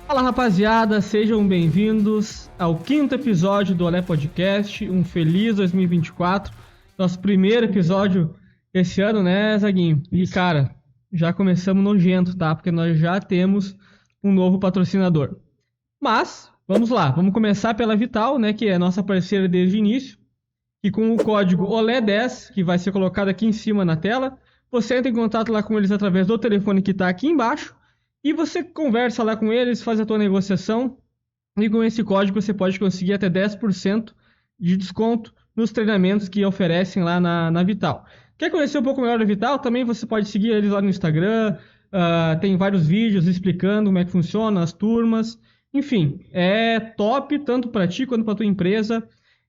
Fala rapaziada, sejam bem-vindos ao 5º episódio do Olé Podcast, um feliz 2024, nosso primeiro episódio esse ano, né, Zaguinho? E cara, já começamos nojento, tá? Porque nós já temos um novo patrocinador. Mas, vamos lá, vamos começar pela Vital, né, que é nossa parceira desde o início, e com o código OLE10, que vai ser colocado aqui em cima na tela, você entra em contato lá com eles através do telefone que está aqui embaixo, e você conversa lá com eles, faz a tua negociação, e com esse código você pode conseguir até 10% de desconto nos treinamentos que oferecem lá na Vital. Quer conhecer um pouco melhor a Vital? Também você pode seguir eles lá no Instagram, tem vários vídeos explicando como é que funciona, as turmas, enfim, é top tanto para ti quanto para tua empresa,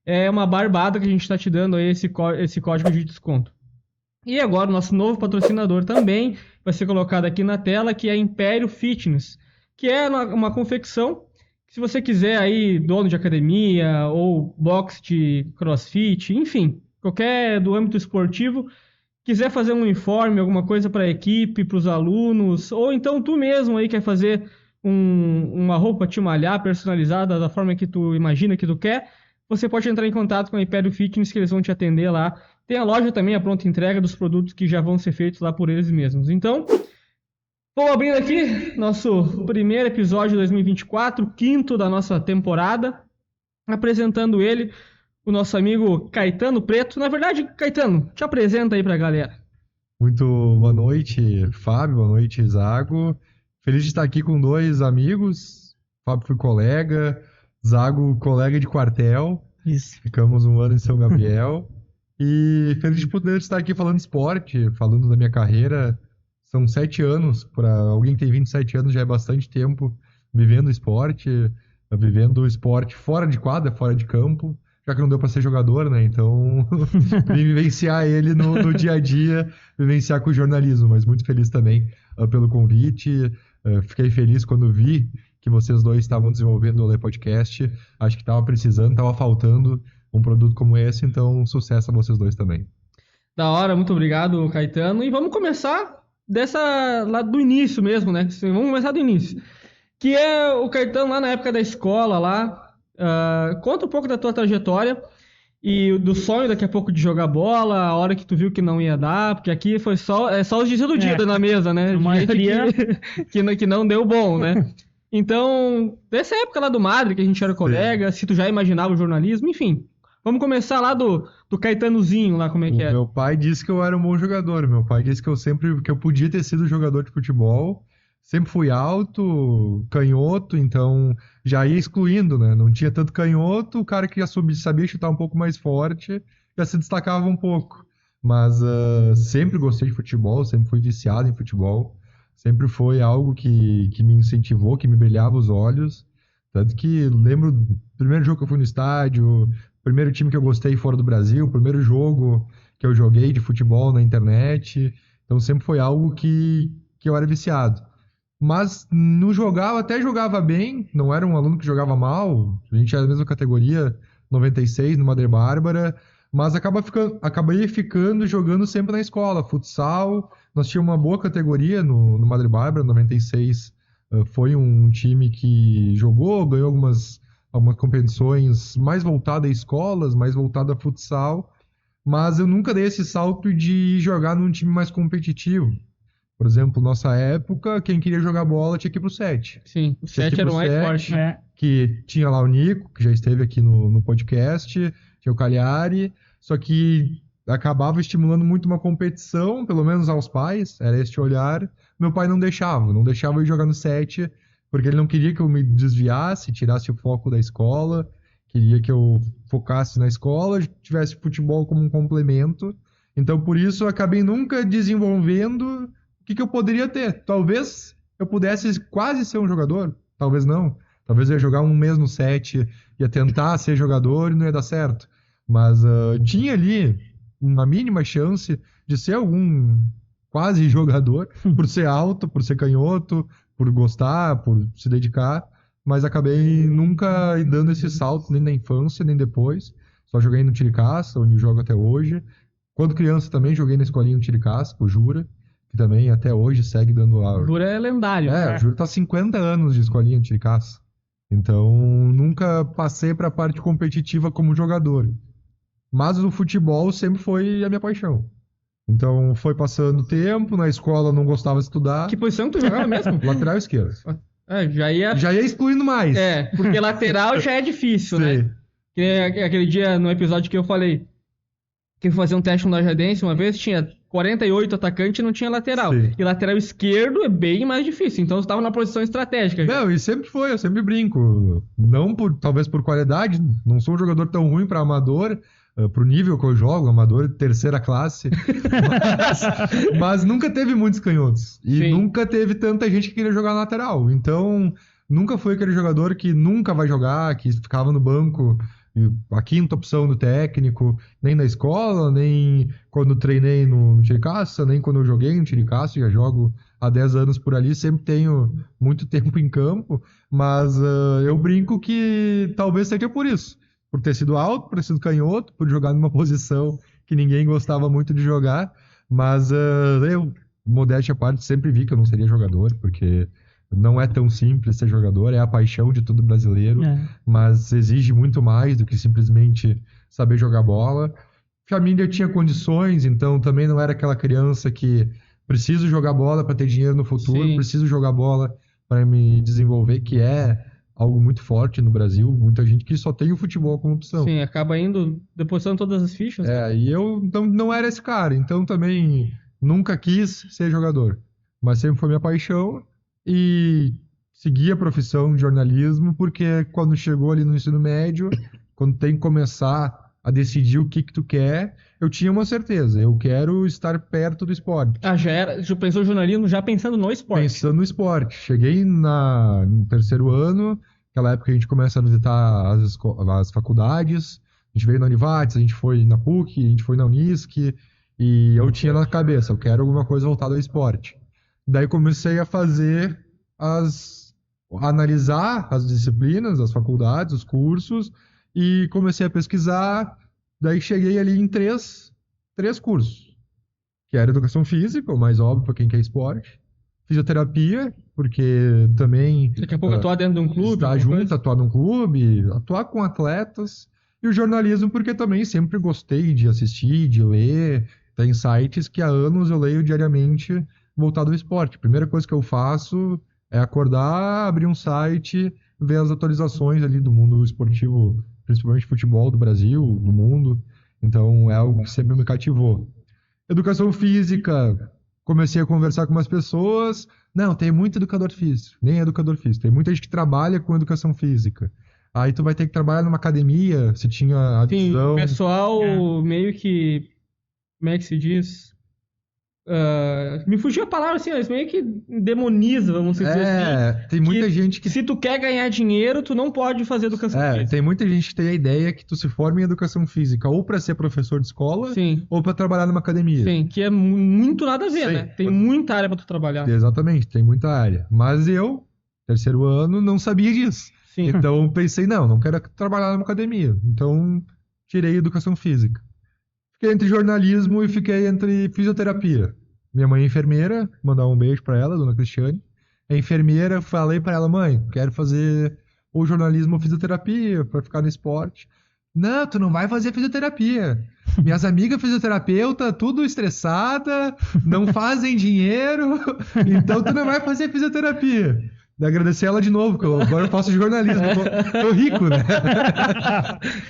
é uma barbada que a gente está te dando aí esse código de desconto. E agora o nosso novo patrocinador também vai ser colocado aqui na tela, que é Império Fitness, que é uma confecção que, se você quiser aí, dono de academia ou box de crossfit, enfim, qualquer do âmbito esportivo, quiser fazer um uniforme, alguma coisa para a equipe, para os alunos, ou então tu mesmo aí quer fazer uma roupa te malhar personalizada da forma que tu imagina que tu quer, você pode entrar em contato com a Império Fitness, que eles vão te atender lá. Tem a loja também, a pronta entrega dos produtos que já vão ser feitos lá por eles mesmos. Então, vou abrindo aqui nosso primeiro episódio de 2024, quinto da nossa temporada, apresentando ele, o nosso amigo Caetano Preto. Na verdade, Caetano, te apresenta aí pra galera. Muito boa noite, Fábio, boa noite, Zago. Feliz de estar aqui com dois amigos. Fábio foi colega, Zago colega de quartel. Isso. Ficamos um ano em São Gabriel. E feliz de poder estar aqui falando esporte, falando da minha carreira. São 7 anos, para alguém que tem 27 anos já é bastante tempo vivendo o esporte fora de quadra, fora de campo, já que não deu para ser jogador, né? Então, vim vivenciar ele no dia a dia, vivenciar com o jornalismo, mas muito feliz também pelo convite. Fiquei feliz quando vi que vocês dois estavam desenvolvendo o Olé Podcast. Acho que estava precisando, estava faltando um produto como esse, então sucesso a vocês dois também. Da hora, muito obrigado, Caetano. E vamos começar lá do início mesmo, né? Vamos começar do início. Que é o Caetano lá na época da escola lá. Conta um pouco da tua trajetória e do sonho daqui a pouco de jogar bola, a hora que tu viu que não ia dar, porque aqui foi só os desiludidos na mesa, né? A maioria que não deu bom, né? Então, dessa época lá do Madre, que a gente era colega, se tu já imaginava o jornalismo, enfim. Vamos começar lá do Caetanozinho, lá como é que é. Meu pai disse que eu era um bom jogador. Meu pai disse que eu podia ter sido jogador de futebol. Sempre fui alto, canhoto, então já ia excluindo, né? Não tinha tanto canhoto, o cara que já sabia chutar um pouco mais forte já se destacava um pouco. Mas sempre gostei de futebol, sempre fui viciado em futebol. Sempre foi algo que me incentivou, que me brilhava os olhos. Tanto que lembro do primeiro jogo que eu fui no estádio, primeiro time que eu gostei fora do Brasil, primeiro jogo que eu joguei de futebol na internet. Então sempre foi algo que eu era viciado. Mas no jogar, eu até jogava bem, não era um aluno que jogava mal, a gente era da mesma categoria, 96, no Madre Bárbara, mas acabei ficando jogando sempre na escola, futsal, nós tínhamos uma boa categoria no Madre Bárbara, 96 foi um time que ganhou algumas competições mais voltadas a escolas, mais voltada a futsal, mas eu nunca dei esse salto de jogar num time mais competitivo. Por exemplo, nossa época, quem queria jogar bola tinha que ir pro 7. Sim, o 7 era o mais forte. Que tinha lá o Nico, que já esteve aqui no podcast, tinha o Cagliari, só que acabava estimulando muito uma competição, pelo menos aos pais, era este olhar. Meu pai não deixava eu ir jogar no 7, porque ele não queria que eu me desviasse, tirasse o foco da escola, queria que eu focasse na escola, tivesse futebol como um complemento. Então, por isso, eu acabei nunca desenvolvendo o que eu poderia ter. Talvez eu pudesse quase ser um jogador, talvez não. Talvez eu ia jogar um mês no 7, ia tentar ser jogador e não ia dar certo. Mas tinha ali uma mínima chance de ser algum quase jogador, por ser alto, por ser canhoto, por gostar, por se dedicar. Mas acabei nunca dando esse salto, nem na infância, nem depois. Só joguei no Tiricaça, onde jogo até hoje. Quando criança também joguei na escolinha no Tiricaça, o Jura. que também até hoje segue dando O aula. Jura é lendário. O Júlio tá há 50 anos de escolinha de tiro e caça. Então, nunca passei pra parte competitiva como jogador. Mas o futebol sempre foi a minha paixão. Então, foi passando o tempo, na escola não gostava de estudar. Que posição que tu jogava mesmo? Lateral esquerdo. Já ia... Já ia excluindo mais. Porque lateral já é difícil, né? Que nem aquele dia no episódio que eu falei que eu fui fazer um teste no Lajadense uma vez, tinha 48 atacantes e não tinha lateral. Sim. E lateral esquerdo é bem mais difícil, então você estava na posição estratégica. Não, e sempre foi, eu sempre brinco. Não talvez por qualidade, não sou um jogador tão ruim pra amador, pro nível que eu jogo, amador terceira classe. mas nunca teve muitos canhotos. E Sim. nunca teve tanta gente que queria jogar na lateral. Então, nunca foi aquele jogador que nunca vai jogar, que ficava no banco, a quinta opção do técnico, nem na escola, nem quando treinei no tiro e caça, nem quando eu joguei no tiro e caça, já jogo há 10 anos por ali, sempre tenho muito tempo em campo, mas eu brinco que talvez seja por isso, por ter sido alto, por ter sido canhoto, por jogar numa posição que ninguém gostava muito de jogar, mas eu, modéstia à parte, sempre vi que eu não seria jogador, porque não é tão simples ser jogador, é a paixão de todo brasileiro, mas exige muito mais do que simplesmente saber jogar bola. Família tinha condições, então também não era aquela criança que preciso jogar bola para ter dinheiro no futuro, Sim. preciso jogar bola para me desenvolver, que é algo muito forte no Brasil, muita gente que só tem o futebol como opção. Sim, acaba indo, depositando todas as fichas. E eu não era esse cara, então também nunca quis ser jogador, mas sempre foi minha paixão. E segui a profissão de jornalismo porque quando chegou ali no ensino médio, quando tem que começar a decidir o que tu quer, eu tinha uma certeza, eu quero estar perto do esporte. Já pensou em jornalismo já pensando no esporte? Pensando no esporte. Cheguei no terceiro ano, naquela época a gente começa a visitar as faculdades, a gente veio na Univates, a gente foi na PUC, a gente foi na Unisc, e eu tinha na cabeça, eu quero alguma coisa voltada ao esporte. Daí comecei a analisar as disciplinas, as faculdades, os cursos, e comecei a pesquisar. Daí cheguei ali em três cursos, que era educação física, o mais óbvio para quem quer esporte, fisioterapia, porque também daqui a pouco atuar dentro de um clube, estar junto, atuar num clube, atuar com atletas, e o jornalismo porque também sempre gostei de assistir, de ler. Tem sites que há anos eu leio diariamente voltado ao esporte. A primeira coisa que eu faço é acordar, abrir um site, ver as atualizações ali do mundo esportivo, principalmente futebol do Brasil, do mundo. Então é algo que sempre me cativou. Educação física, comecei a conversar com umas pessoas. Não, tem muito educador físico, nem educador físico. Tem muita gente que trabalha com educação física. Aí tu vai ter que trabalhar numa academia, se tinha a visão... Sim, o pessoal meio que... Como é que se diz? Me fugiu a palavra assim, eles meio que demoniza, vamos dizer assim. Tem muita gente que... Se tu quer ganhar dinheiro, tu não pode fazer educação física. Tem muita gente que tem a ideia que tu se forma em educação física ou pra ser professor de escola, Sim. ou pra trabalhar numa academia. Sim, que é muito nada a ver, Sim. né? Tem muita área pra tu trabalhar. Exatamente, tem muita área. Mas eu, terceiro ano, não sabia disso. Sim. Então pensei, não quero trabalhar numa academia. Então tirei educação física. Fiquei entre jornalismo e fiquei entre fisioterapia. Minha mãe é enfermeira, mandar um beijo pra ela, dona Cristiane. É enfermeira, falei pra ela, mãe, quero fazer ou jornalismo ou fisioterapia pra ficar no esporte. Não, tu não vai fazer fisioterapia. Minhas amigas fisioterapeutas, tudo estressada, não fazem dinheiro, então tu não vai fazer fisioterapia. Agradecer ela de novo, porque agora eu faço jornalismo. Tô rico, né?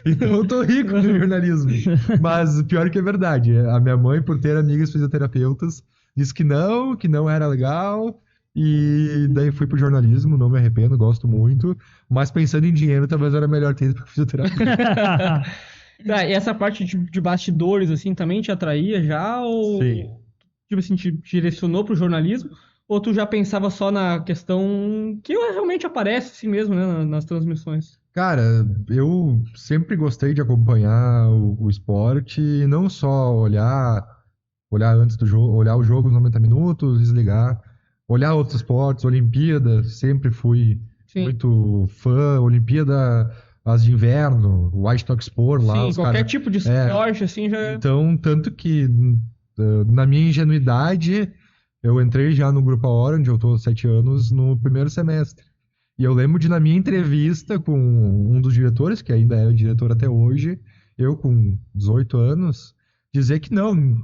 Então eu tô rico no jornalismo. Mas pior que é verdade. A minha mãe, por ter amigas fisioterapeutas, disse que não era legal. E daí fui pro jornalismo, não me arrependo, gosto muito. Mas pensando em dinheiro, talvez era melhor ter ido pra fisioterapia. E essa parte de bastidores, assim, também te atraía já? Ou, Sim. tipo assim, te direcionou pro jornalismo? Ou tu já pensava só na questão que realmente aparece assim mesmo, né, nas transmissões? Cara, eu sempre gostei de acompanhar o esporte, e não só olhar antes do jogo, olhar o jogo nos 90 minutos, desligar, olhar outros esportes, Olimpíada, sempre fui muito fã, Olimpíada, as de inverno, o White Talk Sport lá. Sim, qualquer tipo de esporte, assim, já... Então, tanto que na minha ingenuidade, Eu entrei já no Grupo A Hora, onde eu tô há 7 anos, no primeiro semestre. E eu lembro de, na minha entrevista com um dos diretores, que ainda é diretor até hoje, eu com 18 anos, dizer que não,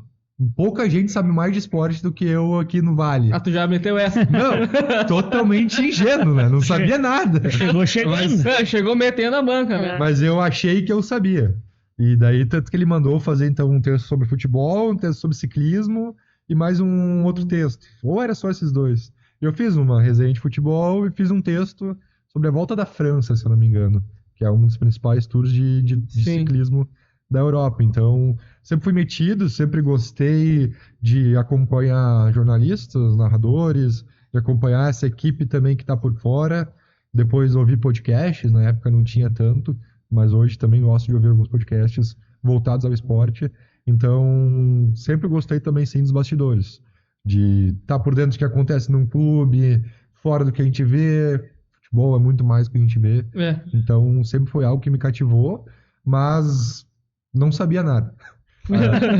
pouca gente sabe mais de esporte do que eu aqui no Vale. Ah, tu já meteu essa. Não, totalmente ingênuo, né? Não sabia nada. Chegou chegando. Chegou metendo a banca, né? Mas eu achei que eu sabia. E daí, tanto que ele mandou fazer, então, um texto sobre futebol, um texto sobre ciclismo e mais um outro texto. Ou era só esses dois? Eu fiz uma resenha de futebol e fiz um texto sobre a Volta da França, se eu não me engano, que é um dos principais tours de Sim. ciclismo da Europa. Então, sempre fui metido, sempre gostei de acompanhar jornalistas, narradores, de acompanhar essa equipe também que está por fora. Depois ouvi podcasts, na época não tinha tanto, mas hoje também gosto de ouvir alguns podcasts voltados ao esporte. Então, sempre gostei também, sim, dos bastidores. De estar por dentro do que acontece num clube, fora do que a gente vê. Futebol é muito mais do que a gente vê. É. Então, sempre foi algo que me cativou, mas não sabia nada.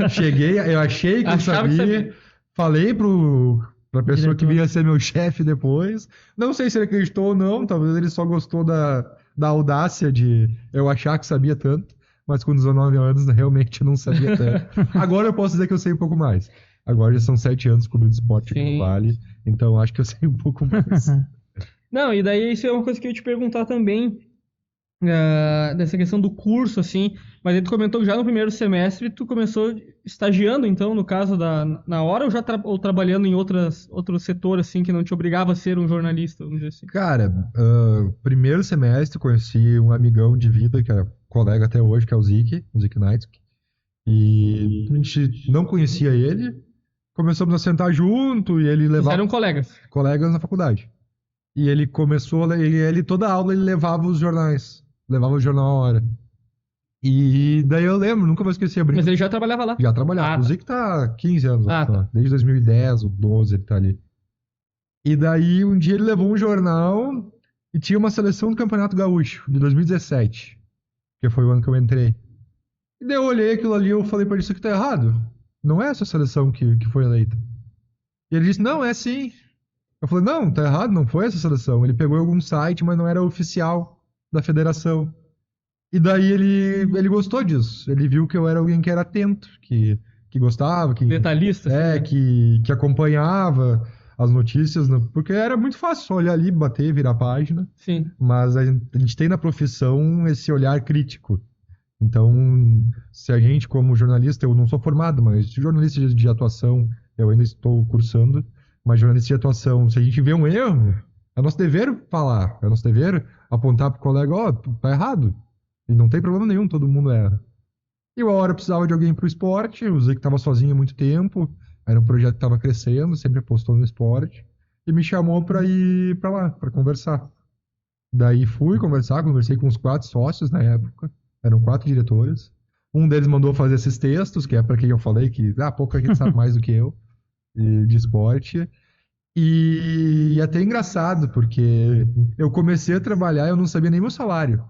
Cheguei, eu achei que eu Achava que sabia, falei pra pessoa que Diretor. vinha ser meu chefe depois. Não sei se ele acreditou ou não, talvez ele só gostou da audácia de eu achar que sabia tanto, mas com 19 anos realmente não sabia tanto. Agora eu posso dizer que eu sei um pouco mais. Agora já são 7 anos cobrindo esporte aqui Sim. no Vale, então acho que eu sei um pouco mais. Não, e daí isso é uma coisa que eu ia te perguntar também, dessa questão do curso, assim, mas aí tu comentou que já no primeiro semestre tu começou estagiando, então, no caso na hora, ou já ou trabalhando em outro setor, assim, que não te obrigava a ser um jornalista, vamos dizer assim. Cara, primeiro semestre conheci um amigão de vida, que é colega até hoje, que é o Zik Knight. E a gente não conhecia ele, começamos a sentar junto e ele Vocês levava eram colegas. colegas na faculdade. E ele começou, ele toda aula ele levava os jornais, levava o jornal à hora. E daí eu lembro, nunca vou esquecer, Mas ele já trabalhava lá. já trabalhava. Ah, O tá. Zik tá há 15 anos, Ah, tá. Desde 2010 ou 12 ele tá ali. E daí um dia ele levou um jornal e tinha uma seleção do Campeonato Gaúcho de 2017, que foi o ano que eu entrei. E daí eu olhei aquilo ali e eu falei pra ele, isso aqui tá errado. Não é essa seleção que foi eleita. E ele disse, não, é sim. Eu falei, não, tá errado, não foi essa seleção. Ele pegou em algum site, mas não era oficial da federação. E daí ele gostou disso. Ele viu que eu era alguém que era atento, que gostava, que Detalhista, assim, né? que acompanhava as notícias, porque era muito fácil só olhar ali, bater, virar página. Sim. Mas a gente tem na profissão esse olhar crítico. Então, se a gente, como jornalista, eu não sou formado, mas jornalista de atuação, eu ainda estou cursando, mas jornalista de atuação, se a gente vê um erro, é nosso dever falar, é nosso dever apontar pro colega, ó, tá errado. E não tem problema nenhum, todo mundo erra. E uma hora eu precisava de alguém pro esporte, eu usei que estava sozinho há muito tempo, era um projeto que estava crescendo, sempre apostou no esporte, e me chamou para ir para lá, para conversar. Daí fui conversar, conversei com os 4 sócios na época, eram 4 diretores. Um deles mandou fazer esses textos, que é para quem eu falei que pouca gente sabe mais do que eu, de esporte. E é até engraçado, porque eu comecei a trabalhar e eu não sabia nem meu salário.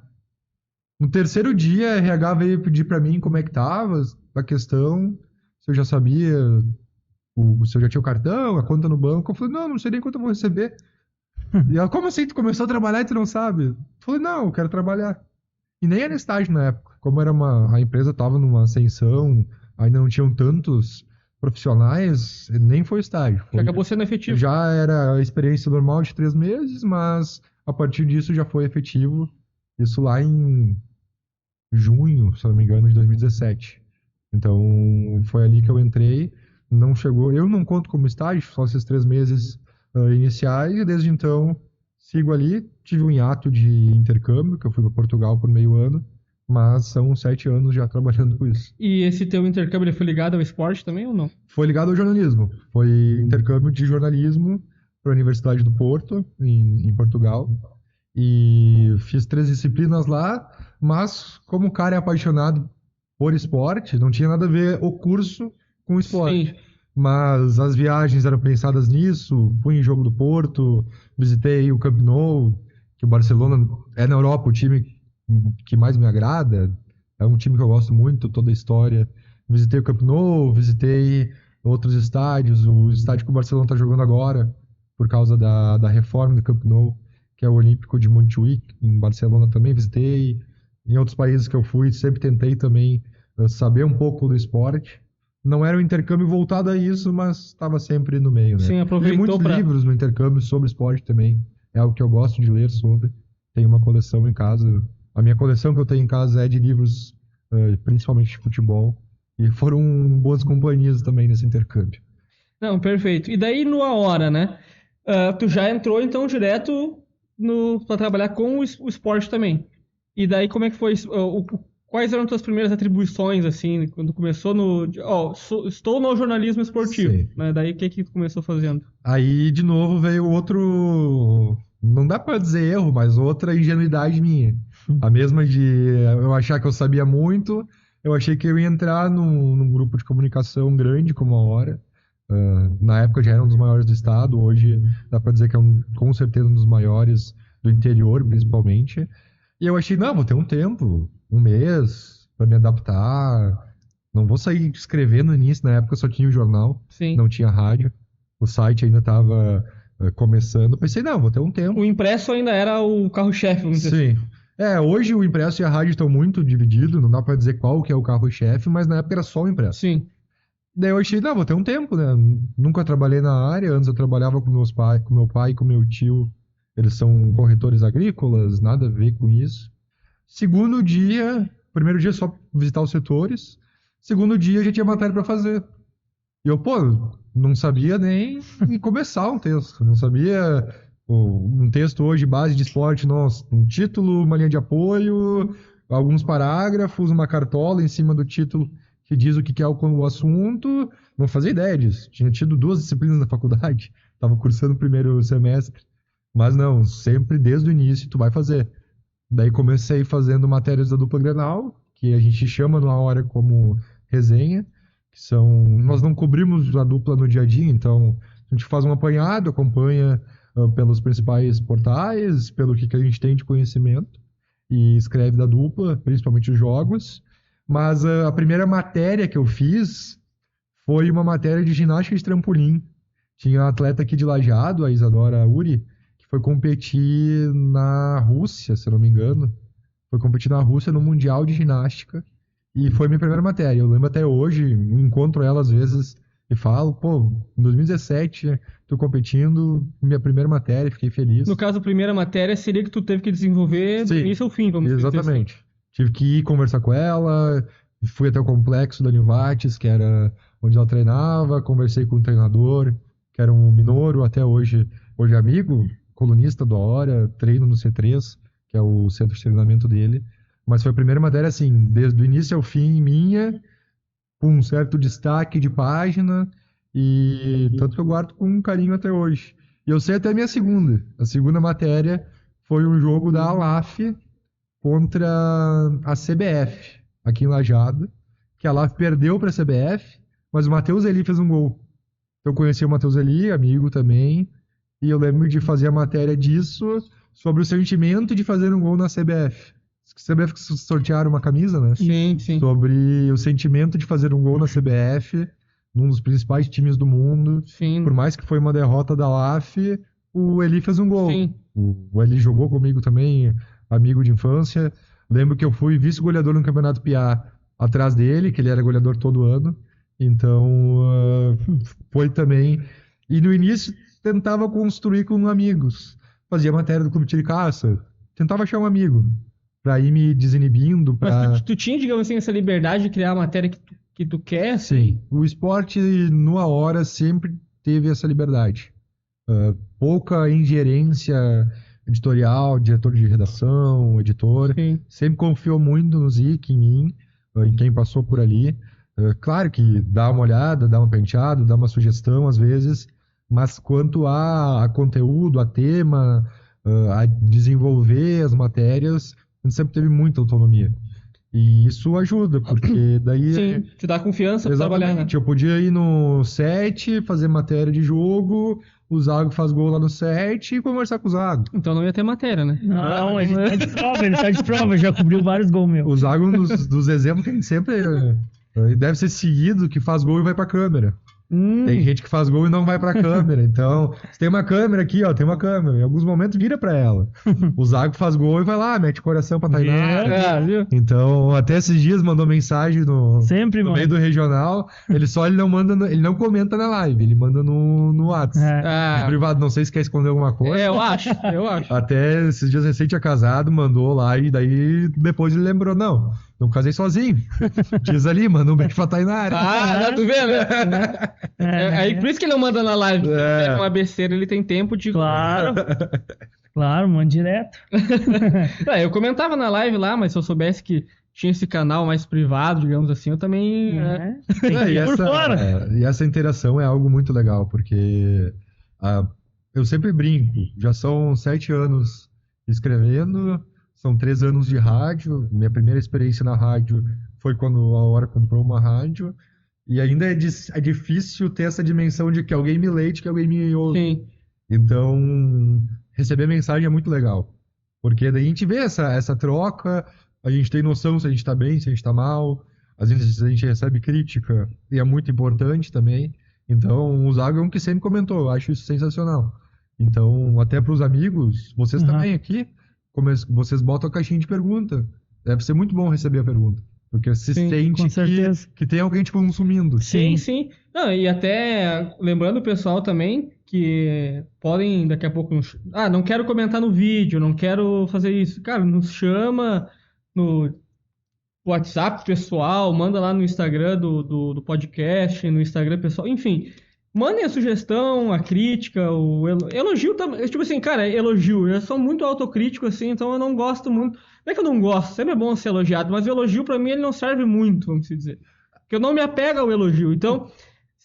No terceiro dia, a RH veio pedir para mim como é que tava a questão, se eu já sabia, se eu já tinha o cartão, a conta no banco. Eu falei, não sei nem quanto eu vou receber. E ela, como assim? Tu começou a trabalhar e tu não sabe? Eu falei, não, eu quero trabalhar. E nem era estágio na época. Como a empresa estava numa ascensão, ainda não tinham tantos profissionais, nem foi estágio. Que acabou sendo efetivo. Já era a experiência normal de 3 meses, mas a partir disso já foi efetivo. Isso lá em junho, se não me engano, de 2017. Então, foi ali que eu entrei. Não chegou. Eu não conto como estágio, só esses 3 meses iniciais, e desde então sigo ali. Tive um hiato de intercâmbio, que eu fui para Portugal por meio ano, mas são 7 anos já trabalhando com isso. E esse teu intercâmbio ele foi ligado ao esporte também ou não? Foi ligado ao jornalismo. Foi intercâmbio de jornalismo para a Universidade do Porto, em Portugal. E fiz 3 disciplinas lá, mas como o cara é apaixonado por esporte, não tinha nada a ver o curso com o esporte. Sim. Mas as viagens eram pensadas nisso, fui em jogo do Porto, visitei o Camp Nou, que o Barcelona é na Europa o time que mais me agrada, é um time que eu gosto muito, toda a história. Visitei o Camp Nou, visitei outros estádios. O estádio que o Barcelona tá jogando agora, por causa da reforma do Camp Nou, que é o Olímpico de Montjuïc, em Barcelona também visitei. Em outros países que eu fui, sempre tentei também saber um pouco do esporte. Não era um intercâmbio voltado a isso, mas estava sempre no meio, né? Sim, Li aproveitou muitos pra... livros no intercâmbio sobre esporte também. É algo que eu gosto de ler sobre. Tenho uma coleção em casa. A minha coleção que eu tenho em casa é de livros, principalmente de futebol. E foram boas companhias também nesse intercâmbio. Não, perfeito. E daí, numa hora, né? Tu já entrou, então, direto pra trabalhar com o esporte também. E daí, como é que foi? Quais eram as tuas primeiras atribuições, assim, quando começou no... estou no jornalismo esportivo. Sim. Né? Daí, o que tu começou fazendo? Aí, de novo, veio outro... Não dá pra dizer erro, mas outra ingenuidade minha. A mesma de eu achar que eu sabia muito, eu achei que eu ia entrar num grupo de comunicação grande como a Hora. Na época já era um dos maiores do estado, hoje dá pra dizer que é com certeza um dos maiores do interior, principalmente. E eu achei, não, vou ter um tempo, um mês, pra me adaptar. Não vou sair escrevendo no início, na época só tinha o jornal, Sim. não tinha rádio. O site ainda tava começando. Pensei, não, vou ter um tempo. O impresso ainda era o carro-chefe, vamos dizer assim. Sim. Hoje o impresso e a rádio estão muito divididos, não dá pra dizer qual que é o carro-chefe, mas na época era só o impresso. Sim. Daí eu achei, não, vou ter um tempo, né? Nunca trabalhei na área, antes eu trabalhava com com meu pai e com meu tio. Eles são corretores agrícolas, nada a ver com isso. Segundo dia, primeiro dia só visitar os setores, segundo dia já tinha matéria pra fazer. E eu, não sabia nem começar um texto, não sabia um texto hoje, base de esporte, nossa, um título, uma linha de apoio, alguns parágrafos, uma cartola em cima do título que diz o que é o assunto, não fazia ideia disso. Tinha tido 2 disciplinas na faculdade, estava cursando o primeiro semestre, mas não, sempre desde o início tu vai fazer. Daí comecei fazendo matérias da dupla Grenal, que a gente chama numa hora como resenha, que são... Nós não cobrimos a dupla no dia a dia, então a gente faz um apanhado, acompanha pelos principais portais, pelo que a gente tem de conhecimento, e escreve da dupla, principalmente os jogos. Mas a primeira matéria que eu fiz foi uma matéria de ginástica de trampolim. Tinha um atleta aqui de Lajeado, a Isadora Uri, que foi competir na Rússia, se eu não me engano. Foi competir na Rússia no Mundial de Ginástica. E foi minha primeira matéria. Eu lembro até hoje, encontro ela às vezes e falo, em 2017, tô competindo, minha primeira matéria, fiquei feliz. No caso, a primeira matéria seria que tu teve que desenvolver do início ao fim, vamos dizer assim. Exatamente. Tive que ir conversar com ela, fui até o complexo da Nivates, que era onde ela treinava, conversei com o treinador, que era um Minoro, até hoje é amigo, colunista da Hora, treino no C3, que é o centro de treinamento dele. Mas foi a primeira matéria, assim, desde o início ao fim, minha, com um certo destaque de página, e tanto que eu guardo com um carinho até hoje. E eu sei até a minha segunda. A segunda matéria foi um jogo da ALAF contra a CBF, aqui em Lajeado, que a ALAF perdeu para a CBF, mas o Matheus Eli fez um gol. Eu conheci o Matheus Eli, amigo também, e eu lembro de fazer a matéria disso, sobre o sentimento de fazer um gol na CBF. CBF sortearam uma camisa, né? Sim, sim. Sobre o sentimento de fazer um gol na CBF, num dos principais times do mundo. Sim. Por mais que foi uma derrota da LAF, o Eli fez um gol. Sim. O Eli jogou comigo também, amigo de infância. Lembro que eu fui vice-goleador no Campeonato Piá atrás dele, que ele era goleador todo ano. Então, foi também. E no início, tentava construir com amigos. Fazia matéria do Clube Tiro e Caça. Tentava achar um amigo pra ir me desinibindo. Mas tu tinha, digamos assim, essa liberdade de criar a matéria que tu quer? Sim. O esporte, no A Hora, sempre teve essa liberdade. Pouca ingerência editorial, diretor de redação, editor. Sim. Sempre confiou muito no Zic, em mim, em quem passou por ali. Claro que dá uma olhada, dá uma penteada, dá uma sugestão às vezes, mas quanto a conteúdo, a tema, a desenvolver as matérias, a gente sempre teve muita autonomia. E isso ajuda, porque daí... Sim, te dá confiança pra trabalhar, né? Eu podia ir no set, fazer matéria de jogo, o Zago faz gol lá no set e conversar com o Zago. Então não ia ter matéria, né? Não, ele tá de prova, já cobriu vários gols meus. O Zago, dos exemplos que a gente sempre... deve ser seguido, que faz gol e vai pra câmera. Tem gente que faz gol e não vai pra câmera. Então, se tem uma câmera aqui, ó, tem uma câmera. Em alguns momentos vira pra ela. O Zago faz gol e vai lá, mete coração pra Tainá. Viu? Então, até esses dias mandou mensagem Sempre, no mano. meio do regional. Ele não manda, ele não comenta na live, ele manda no WhatsApp. Ah, Privado, não sei se quer esconder alguma coisa. eu acho. Até esses dias recente é casado, mandou lá e daí depois ele lembrou, não casei sozinho. Diz ali, manda um beijo pra Tainara. Tá tu vendo? Aí por isso que ele não manda na live. É uma besteira, ele tem tempo de... Claro. Claro, mano, direto. Eu comentava na live lá, mas se eu soubesse que tinha esse canal mais privado, digamos assim, eu também... Tem que ir por fora. E essa interação é algo muito legal, porque eu sempre brinco, já são 7 anos escrevendo, são 3 anos de rádio. Minha primeira experiência na rádio foi quando a Hora comprou uma rádio. E ainda é difícil ter essa dimensão de que alguém me lê, de que alguém me ouve. Sim. Então, receber mensagem é muito legal. Porque daí a gente vê essa troca, a gente tem noção se a gente tá bem, se a gente tá mal. Às vezes a gente recebe crítica, e é muito importante também. Então, o Zago é um que sempre comentou, eu acho isso sensacional. Então, até pros amigos, vocês também aqui, vocês botam a caixinha de pergunta. Deve ser muito bom receber a pergunta. Porque se sente que tem alguém te consumindo. Sim. Não, e até lembrando o pessoal também que podem daqui a pouco... não quero comentar no vídeo, não quero fazer isso. Cara, nos chama no WhatsApp pessoal, manda lá no Instagram do podcast, no Instagram pessoal, enfim... Mandem a sugestão, a crítica, o elogio também. Tipo assim, cara, elogio. Eu sou muito autocrítico, assim, então eu não gosto muito. Não é que eu não gosto, sempre é bom ser elogiado, mas o elogio pra mim ele não serve muito, vamos dizer. Porque eu não me apego ao elogio. Então,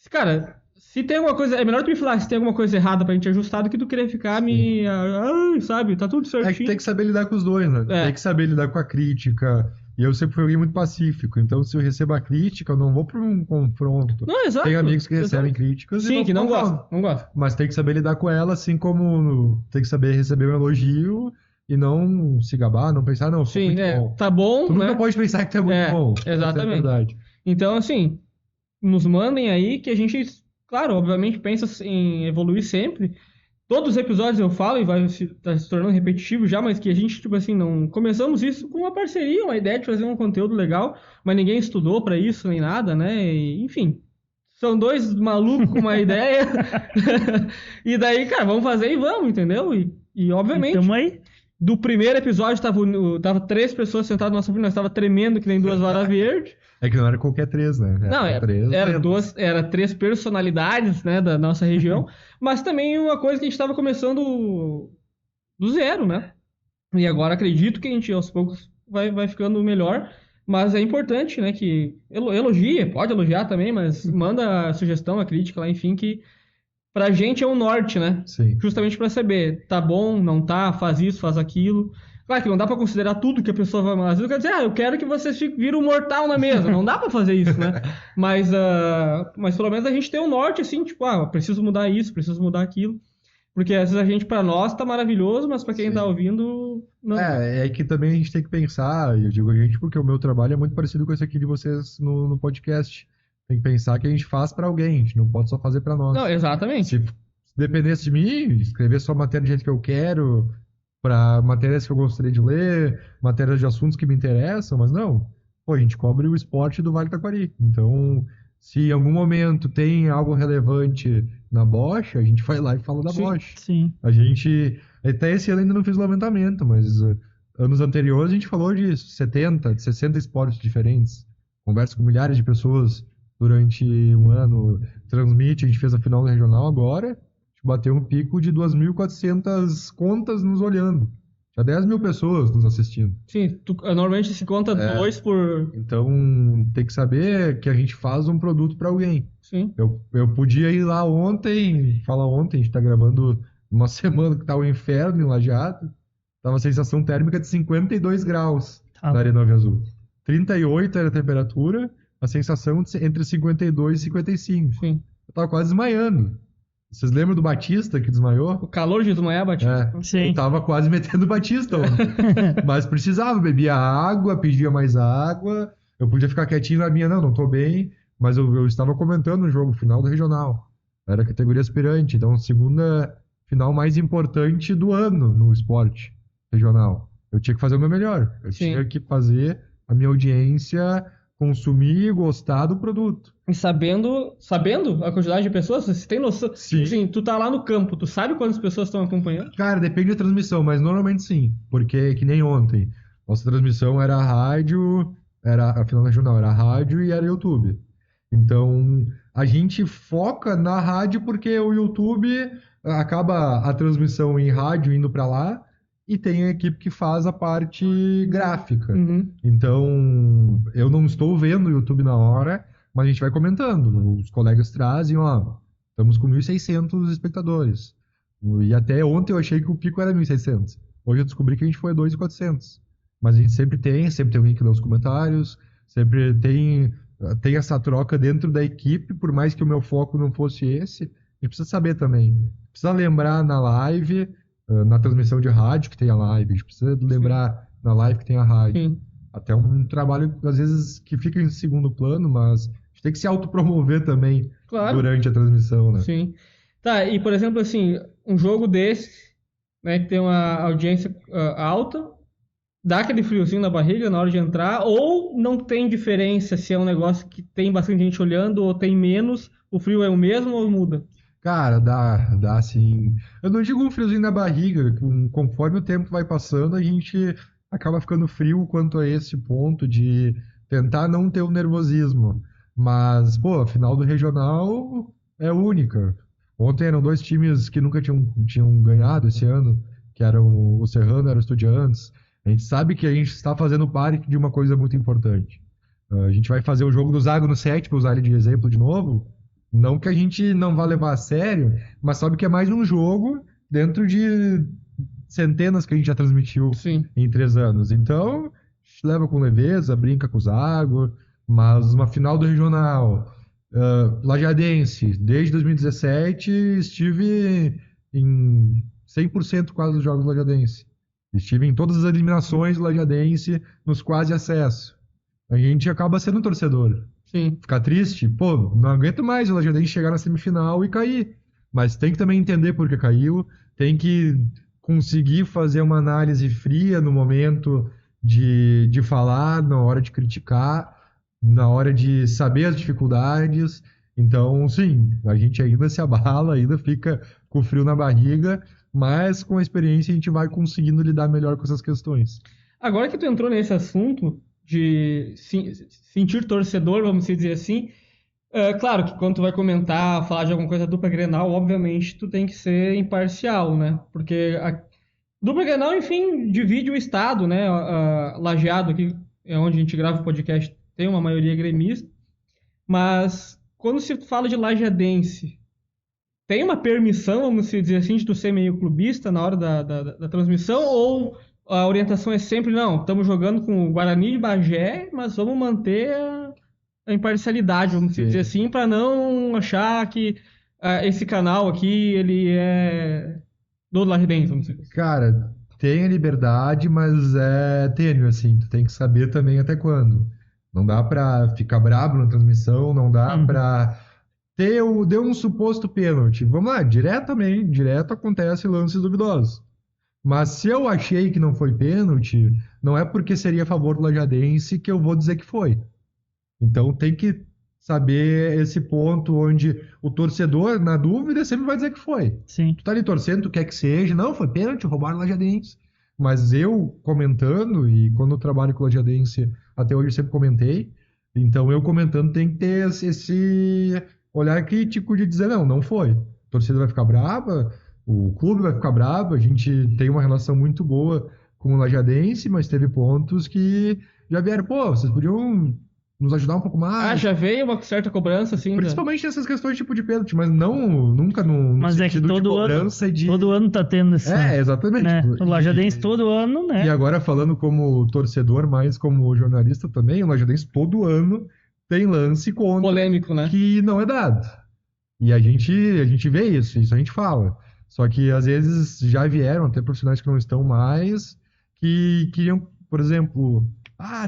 cara, se tem alguma coisa. É melhor tu me falar se tem alguma coisa errada pra gente ajustar do que tu querer ficar sabe, tá tudo certinho. É que tem que saber lidar com os dois, né? Tem que saber lidar com a crítica. E eu sempre fui alguém muito pacífico. Então, se eu recebo a crítica, eu não vou para um confronto. Não, exato. Tem amigos que recebem críticas e que não gostam. Mas tem que saber lidar com ela, assim como tem que saber receber um elogio e não se gabar, não pensar, não, sou muito bom. Tá bom, tu nunca pode pensar que tu é muito bom. Exatamente. É verdade. Então, assim, nos mandem aí que a gente, claro, obviamente pensa em evoluir sempre. Todos os episódios eu falo e vai se tornando repetitivo já, mas que a gente, tipo assim, não... Começamos isso com uma parceria, uma ideia de fazer um conteúdo legal, mas ninguém estudou pra isso nem nada, né? E, enfim, são dois malucos com uma ideia. E daí, cara, vamos fazer e vamos, entendeu? E obviamente... Tamo aí. Do primeiro episódio, tava 3 pessoas sentadas na nossa frente, nós tava tremendo que nem 2 varas verdes. É que não era qualquer 3, né? Era 3 personalidades, né, da nossa região, mas também uma coisa que a gente estava começando do zero, né? E agora acredito que a gente aos poucos vai ficando melhor, mas é importante, né, que elogie, pode elogiar também, mas manda a sugestão, a crítica lá, enfim, que pra gente é um norte, né? Sim. Justamente pra saber, tá bom, não tá, faz isso, faz aquilo. Claro que não dá pra considerar tudo que a pessoa vai... Às vezes eu quero dizer, eu quero que vocês virem um mortal na mesa. Não dá pra fazer isso, né? Mas pelo menos a gente tem um norte, assim, tipo, preciso mudar isso, preciso mudar aquilo. Porque às vezes pra nós tá maravilhoso, mas pra quem tá ouvindo... Não. É que também a gente tem que pensar, eu digo a gente porque o meu trabalho é muito parecido com esse aqui de vocês no podcast. Tem que pensar que a gente faz pra alguém, a gente não pode só fazer pra nós. Não, exatamente. Se dependesse de mim, escrever só matéria do jeito que eu quero, pra matérias que eu gostaria de ler, matérias de assuntos que me interessam, mas não. Pô, a gente cobre o esporte do Vale do Taquari. Então, se em algum momento tem algo relevante na bocha, a gente vai lá e fala da bocha. Sim. A gente, até esse ano ainda não fiz o levantamento, mas anos anteriores a gente falou de 70, de 60 esportes diferentes. Conversa com milhares de pessoas durante um ano, transmite, a gente fez a final do regional agora, a gente bateu um pico de 2.400 contas nos olhando. Já 10 mil pessoas nos assistindo. Sim, normalmente se conta 2 por... Então, tem que saber que a gente faz um produto para alguém. Sim. Eu podia ir lá ontem, a gente tá gravando uma semana que tá o inferno em Lajeado, tava a sensação térmica de 52 graus na Arena Nova Azul. 38 era a temperatura, a sensação entre 52 e 55. Sim. Eu tava quase desmaiando. Vocês lembram do Batista que desmaiou? O calor de desmaiar, Batista. Sim. Eu tava quase metendo o Batista ontem. Mas precisava, bebia água, pedia mais água. Eu podia ficar quietinho na minha, não tô bem. Mas eu estava comentando o jogo final do regional. Era a categoria aspirante, então segunda final mais importante do ano no esporte regional. Eu tinha que fazer o meu melhor. Eu Sim. tinha que fazer a minha audiência consumir e gostar do produto. E sabendo a quantidade de pessoas, você tem noção. Sim. Assim, tu tá lá no campo, tu sabe quantas pessoas estão acompanhando? Cara, depende da transmissão, mas normalmente sim. Porque, que nem ontem, nossa transmissão era rádio, era a final regional, era rádio e era YouTube. Então, a gente foca na rádio porque o YouTube acaba a transmissão em rádio indo pra lá e tem a equipe que faz a parte gráfica. Uhum. Então, eu não estou vendo o YouTube na hora, mas a gente vai comentando. Os colegas trazem, ó, estamos com 1.600 espectadores. E até ontem eu achei que o pico era 1.600. Hoje eu descobri que a gente foi a 2.400. Mas a gente sempre tem alguém que lê os comentários, sempre tem essa troca dentro da equipe, por mais que o meu foco não fosse esse. A gente precisa saber também. Precisa lembrar na live, na transmissão de rádio que tem a live. A gente precisa lembrar na live que tem a rádio. Sim. Até um trabalho, às vezes, que fica em segundo plano, mas a gente tem que se autopromover também Claro. durante a transmissão, né? Sim. Tá, e por exemplo, assim, um jogo desse, né, que tem uma audiência alta, dá aquele friozinho na barriga na hora de entrar, ou não tem diferença se é um negócio que tem bastante gente olhando ou tem menos, o frio é o mesmo ou muda? Cara, dá sim. Eu não digo um friozinho na barriga, conforme o tempo vai passando, a gente acaba ficando frio quanto a esse ponto de tentar não ter o nervosismo. Mas, pô, a final do regional é única. Ontem eram dois times que nunca tinham ganhado esse ano, que eram o Serrano e o Estudiantes. A gente sabe que a gente está fazendo parte de uma coisa muito importante. A gente vai fazer o jogo do Zago no 7, para usar ele de exemplo de novo. Não que a gente não vá levar a sério, mas sabe que é mais um jogo dentro de centenas que a gente já transmitiu Sim. em 3 anos. Então, a gente leva com leveza, brinca com o Zago, mas uma final do regional, Lajadense, desde 2017 estive em 100% quase dos jogos do Lajadense. Estive em todas as eliminações do Lajadense, nos quase acesso. A gente acaba sendo torcedor. Sim. Ficar triste, pô, não aguento mais o Lajadense chegar na semifinal e cair. Mas tem que também entender por que caiu, tem que conseguir fazer uma análise fria no momento de falar, na hora de criticar, na hora de saber as dificuldades. Então, sim, a gente ainda se abala, ainda fica com frio na barriga, mas com a experiência a gente vai conseguindo lidar melhor com essas questões. Agora que tu entrou nesse assunto de sentir torcedor, vamos dizer assim, claro que quando tu vai comentar, falar de alguma coisa da dupla Grenal, obviamente tu tem que ser imparcial, né? Porque a dupla Grenal, enfim, divide o estado, né? Lajeado aqui, é onde a gente grava o podcast, tem uma maioria gremista, mas quando se fala de lajadense, tem uma permissão, vamos dizer assim, de tu ser meio clubista na hora da transmissão, ou a orientação é sempre, não, estamos jogando com o Guarani de Bagé, mas vamos manter a imparcialidade, vamos dizer assim, para não achar que esse canal aqui, ele é do Lajadense, vamos dizer assim. Cara, tem a liberdade, mas é tênue, assim, tu tem que saber também até quando. Não dá pra ficar brabo na transmissão, não dá pra deu um suposto pênalti. Vamos lá, direto acontece lances duvidosos. Mas se eu achei que não foi pênalti, não é porque seria a favor do Lajadense que eu vou dizer que foi. Então tem que saber esse ponto onde o torcedor, na dúvida, sempre vai dizer que foi. Sim. Tu tá ali torcendo, tu quer que seja. Não, foi pênalti, roubaram o Lajadense. Mas eu comentando, e quando eu trabalho com o Lajadense, até hoje eu sempre comentei, então eu comentando tem que ter esse olhar crítico de dizer, não foi. A torcida vai ficar brava, o clube vai ficar bravo, a gente tem uma relação muito boa com o Lajadense, mas teve pontos que já vieram, pô, vocês podiam nos ajudar um pouco mais. Já veio uma certa cobrança, assim. Principalmente nessas questões tipo de pênalti, mas nunca no mas sentido é que de cobrança de... todo ano tá tendo esse... exatamente. Né? O Lajadense todo ano, né? E agora falando como torcedor, mais como jornalista também, o Lajadense todo ano tem lance contra... polêmico, né? Que não é dado. E a gente vê isso a gente fala. Só que às vezes já vieram até profissionais que não estão mais, que queriam, por exemplo,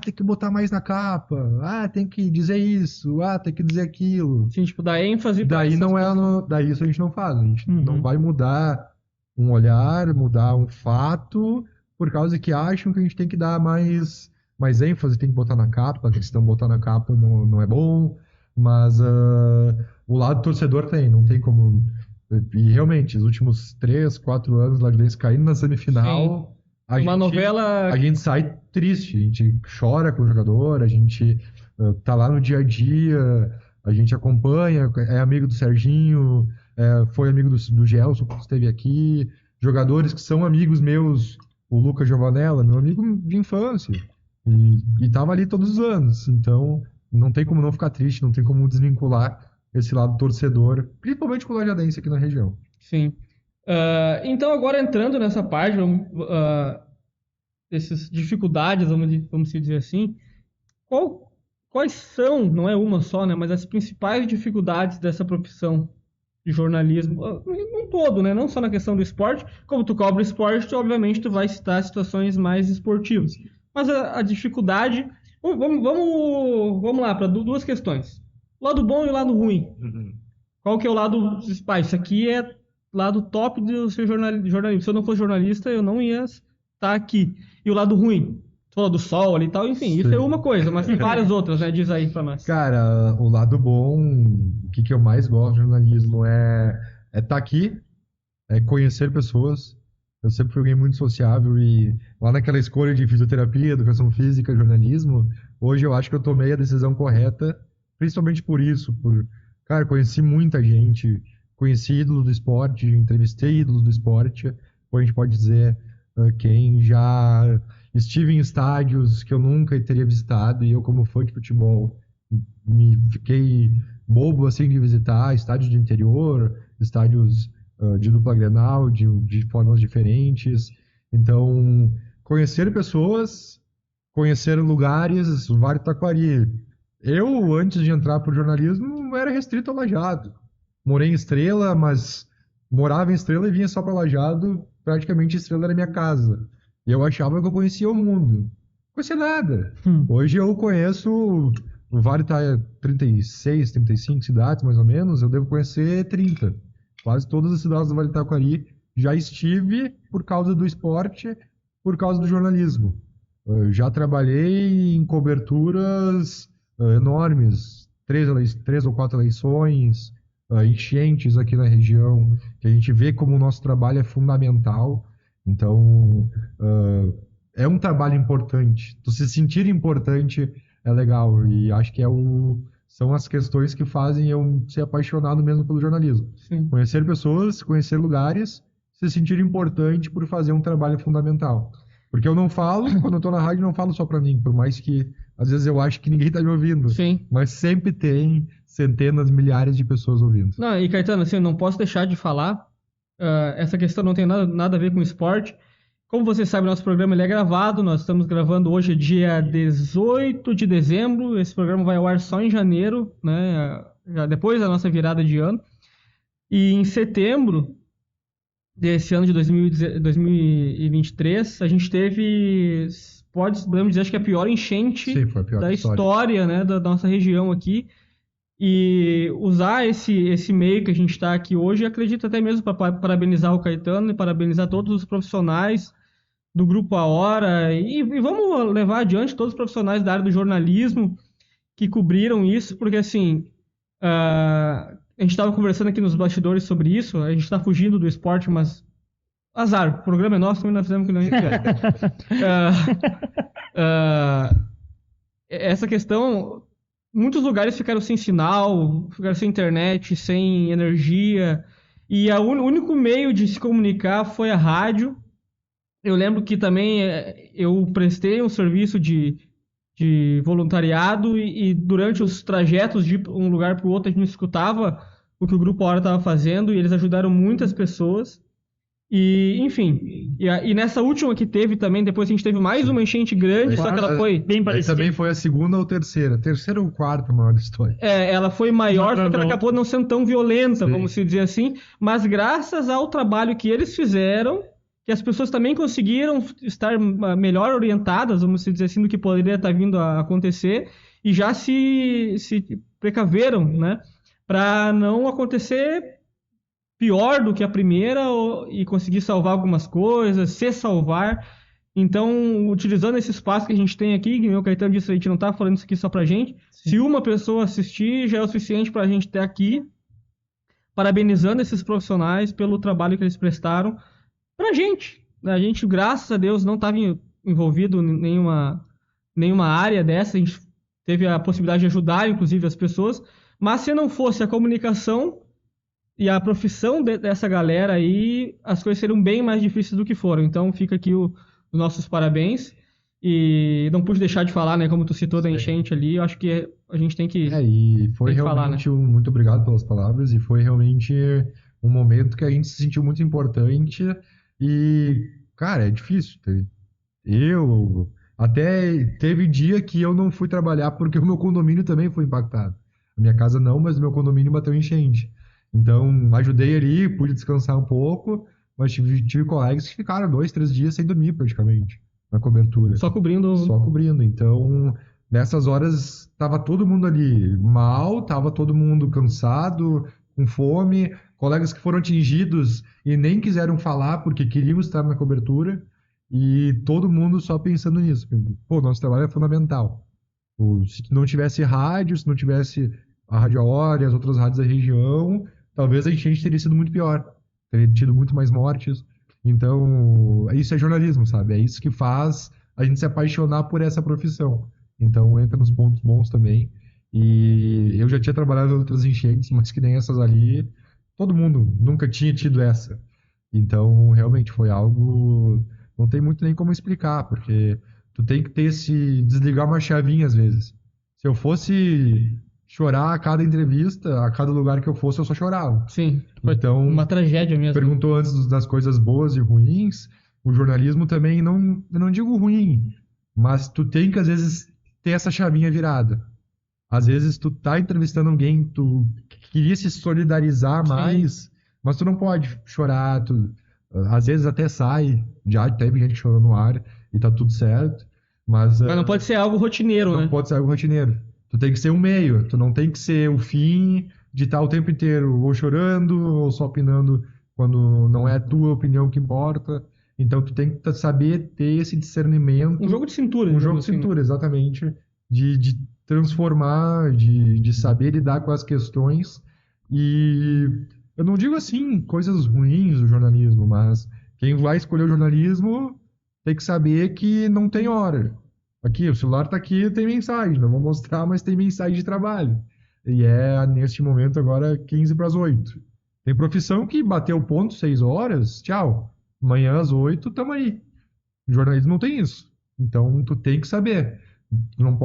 tem que botar mais na capa, tem que dizer isso, tem que dizer aquilo. Sim, tipo, dar ênfase. Daí não é, daí isso a gente não faz, a gente não vai mudar um olhar, mudar um fato, por causa que acham que a gente tem que dar mais ênfase, tem que botar na capa, que se não botar na capa não é bom, mas o lado torcedor não tem como. E realmente, os últimos 3, 4 anos, o Lagodense caindo na semifinal, a gente sai triste, a gente chora com o jogador, a gente tá lá no dia a dia, a gente acompanha, é amigo do Serginho, foi amigo do Gelson, que esteve aqui, jogadores que são amigos meus, o Lucas Giovanella, meu amigo de infância, e tava ali todos os anos, então não tem como não ficar triste, não tem como desvincular esse lado torcedor, principalmente com o Lajadense aqui na região. Sim. Então, agora entrando nessa parte, essas dificuldades, vamos dizer assim, quais são, não é uma só, né, mas as principais dificuldades dessa profissão de jornalismo, um todo, né, não só na questão do esporte, como tu cobra esporte, obviamente tu vai citar situações mais esportivas, mas a dificuldade, vamos lá, para duas questões. O lado bom e o lado ruim. Qual que é o lado... isso aqui é lado top do ser jornalista. Se eu não fosse jornalista, eu não ia estar aqui. E o lado ruim? Tu falou do sol ali e tal, enfim, isso é uma coisa, mas tem várias outras, né? Diz aí pra nós. Cara, o lado bom, o que eu mais gosto de jornalismo é estar aqui, é conhecer pessoas. Eu sempre fui alguém muito sociável e lá naquela escolha de fisioterapia, educação física, jornalismo, hoje eu acho que eu tomei a decisão correta, principalmente por isso, cara, conheci muita gente, conheci ídolos do esporte, entrevistei ídolos do esporte, ou a gente pode dizer quem já estive em estádios que eu nunca teria visitado, e eu como fã de futebol fiquei bobo assim de visitar estádios de interior, estádios de dupla Grenal, de formas diferentes. Então, conhecer pessoas, conhecer lugares, o Vale do Taquari. Eu, antes de entrar pro jornalismo, era restrito ao Lajeado. Morei em Estrela, mas morava em Estrela e vinha só para Lajeado. Praticamente Estrela era minha casa. E eu achava que eu conhecia o mundo. Não conhecia nada. Hoje eu conheço... O Vale tá 36, 35 cidades, mais ou menos. Eu devo conhecer 30. Quase todas as cidades do Vale do Taquari já estive por causa do esporte, por causa do jornalismo. Eu já trabalhei em coberturas enormes, 3 ou 4 eleições, enchentes aqui na região, que a gente vê como o nosso trabalho é fundamental. Então, é um trabalho importante. Tu se sentir importante é legal, e acho que são as questões que fazem eu ser apaixonado mesmo pelo jornalismo. Sim. Conhecer pessoas, conhecer lugares, se sentir importante por fazer um trabalho fundamental. Porque eu não falo, quando eu tô na rádio, não falo só pra mim, por mais que às vezes eu acho que ninguém tá me ouvindo. Sim. Mas sempre tem centenas, milhares de pessoas ouvindo. Não, e Caetano, assim, eu não posso deixar de falar, essa questão não tem nada a ver com esporte. Como você sabe, nosso programa ele é gravado, nós estamos gravando hoje, dia 18 de dezembro, esse programa vai ao ar só em janeiro, né, já depois da nossa virada de ano. E em setembro desse ano de 2023, a gente teve, podemos dizer, acho que a pior enchente Sim, foi a pior da história, né, da nossa região aqui. E usar esse meio que a gente está aqui hoje, acredito até mesmo para parabenizar o Caetano e parabenizar todos os profissionais do Grupo A Hora, e vamos levar adiante todos os profissionais da área do jornalismo que cobriram isso, porque assim, a gente estava conversando aqui nos bastidores sobre isso, a gente está fugindo do esporte, mas azar, o programa é nosso, também nós fizemos o que não essa questão, muitos lugares ficaram sem sinal, ficaram sem internet, sem energia, e o único meio de se comunicar foi a rádio. Eu lembro que também eu prestei um serviço de voluntariado e durante os trajetos de um lugar para o outro a gente escutava o que o Grupo A Hora estava fazendo e eles ajudaram muitas pessoas. E, enfim, e nessa última que teve também, depois a gente teve mais uma enchente grande, só que ela foi bem parecida. Também foi a segunda ou terceira ou quarta maior da história. Ela foi maior, só que ela acabou não sendo tão violenta, Sim. vamos se dizer assim, mas graças ao trabalho que eles fizeram, que as pessoas também conseguiram estar melhor orientadas, vamos dizer assim, do que poderia estar vindo a acontecer, e já se precaveram, né, para não acontecer pior do que a primeira e conseguir salvar algumas coisas, se salvar. Então, utilizando esse espaço que a gente tem aqui, que o Caetano disse, a gente não está falando isso aqui só pra gente. Sim. Se uma pessoa assistir, já é o suficiente para a gente ter aqui, parabenizando esses profissionais pelo trabalho que eles prestaram pra gente. A gente, graças a Deus, não estava envolvido em nenhuma área dessa. A gente teve a possibilidade de ajudar, inclusive, as pessoas. Mas se não fosse a comunicação e a profissão dessa galera aí, as coisas seriam bem mais difíceis do que foram. Então, fica aqui os nossos parabéns. E não pude deixar de falar, né? Como tu citou da enchente ali, eu acho que a gente tem que... E foi tem que realmente falar, né? muito obrigado pelas palavras, e foi realmente um momento que a gente se sentiu muito importante, e, cara, é difícil. Até teve dia que eu não fui trabalhar porque o meu condomínio também foi impactado. A minha casa não, mas o meu condomínio bateu enchente. Então, ajudei ali, pude descansar um pouco, mas tive colegas que ficaram 2, 3 dias sem dormir praticamente, na cobertura. Só cobrindo... Só cobrindo. Então, nessas horas, tava todo mundo ali mal, tava todo mundo cansado, com fome, colegas que foram atingidos e nem quiseram falar porque queriam estar na cobertura, e todo mundo só pensando nisso. Pô, nosso trabalho é fundamental. Se não tivesse rádio, se não tivesse a Rádio A Hora e as outras rádios da região, talvez a enchente teria sido muito pior. Teria tido muito mais mortes. Então, isso é jornalismo, sabe? É isso que faz a gente se apaixonar por essa profissão. Então, entra nos pontos bons também. E eu já tinha trabalhado em outras enchentes, mas que nem essas ali, todo mundo nunca tinha tido essa. Então, realmente, foi algo... Não tem muito nem como explicar, porque tu tem que desligar uma chavinha às vezes. Se eu fosse chorar a cada entrevista, a cada lugar que eu fosse, eu só chorava. Sim, foi Então, uma tragédia mesmo. Perguntou antes das coisas boas e ruins. O jornalismo também, eu não digo ruim, mas tu tem que às vezes ter essa chavinha virada. Às vezes tu tá entrevistando alguém, tu queria se solidarizar mais, mas tu não pode chorar, às vezes até sai, já teve gente chorando no ar e tá tudo certo, mas não pode ser algo rotineiro, né? não pode ser algo rotineiro. Tu tem que ser um meio, tu não tem que ser o fim de estar o tempo inteiro ou chorando ou só opinando quando não é a tua opinião que importa. Então tu tem que saber ter esse discernimento. Um jogo de cintura. Um jogo de assim, cintura, exatamente. De transformar, de saber lidar com as questões. E eu não digo assim coisas ruins do jornalismo, mas quem vai escolher o jornalismo tem que saber que não tem hora. Aqui, o celular tá aqui, tem mensagem. Não vou mostrar, mas tem mensagem de trabalho. E é, neste momento, agora 15 para as 8. Tem profissão que bateu o ponto 6 horas, tchau. Amanhã às 8, tamo aí. O jornalismo não tem isso. Então, tu tem que saber. Tu não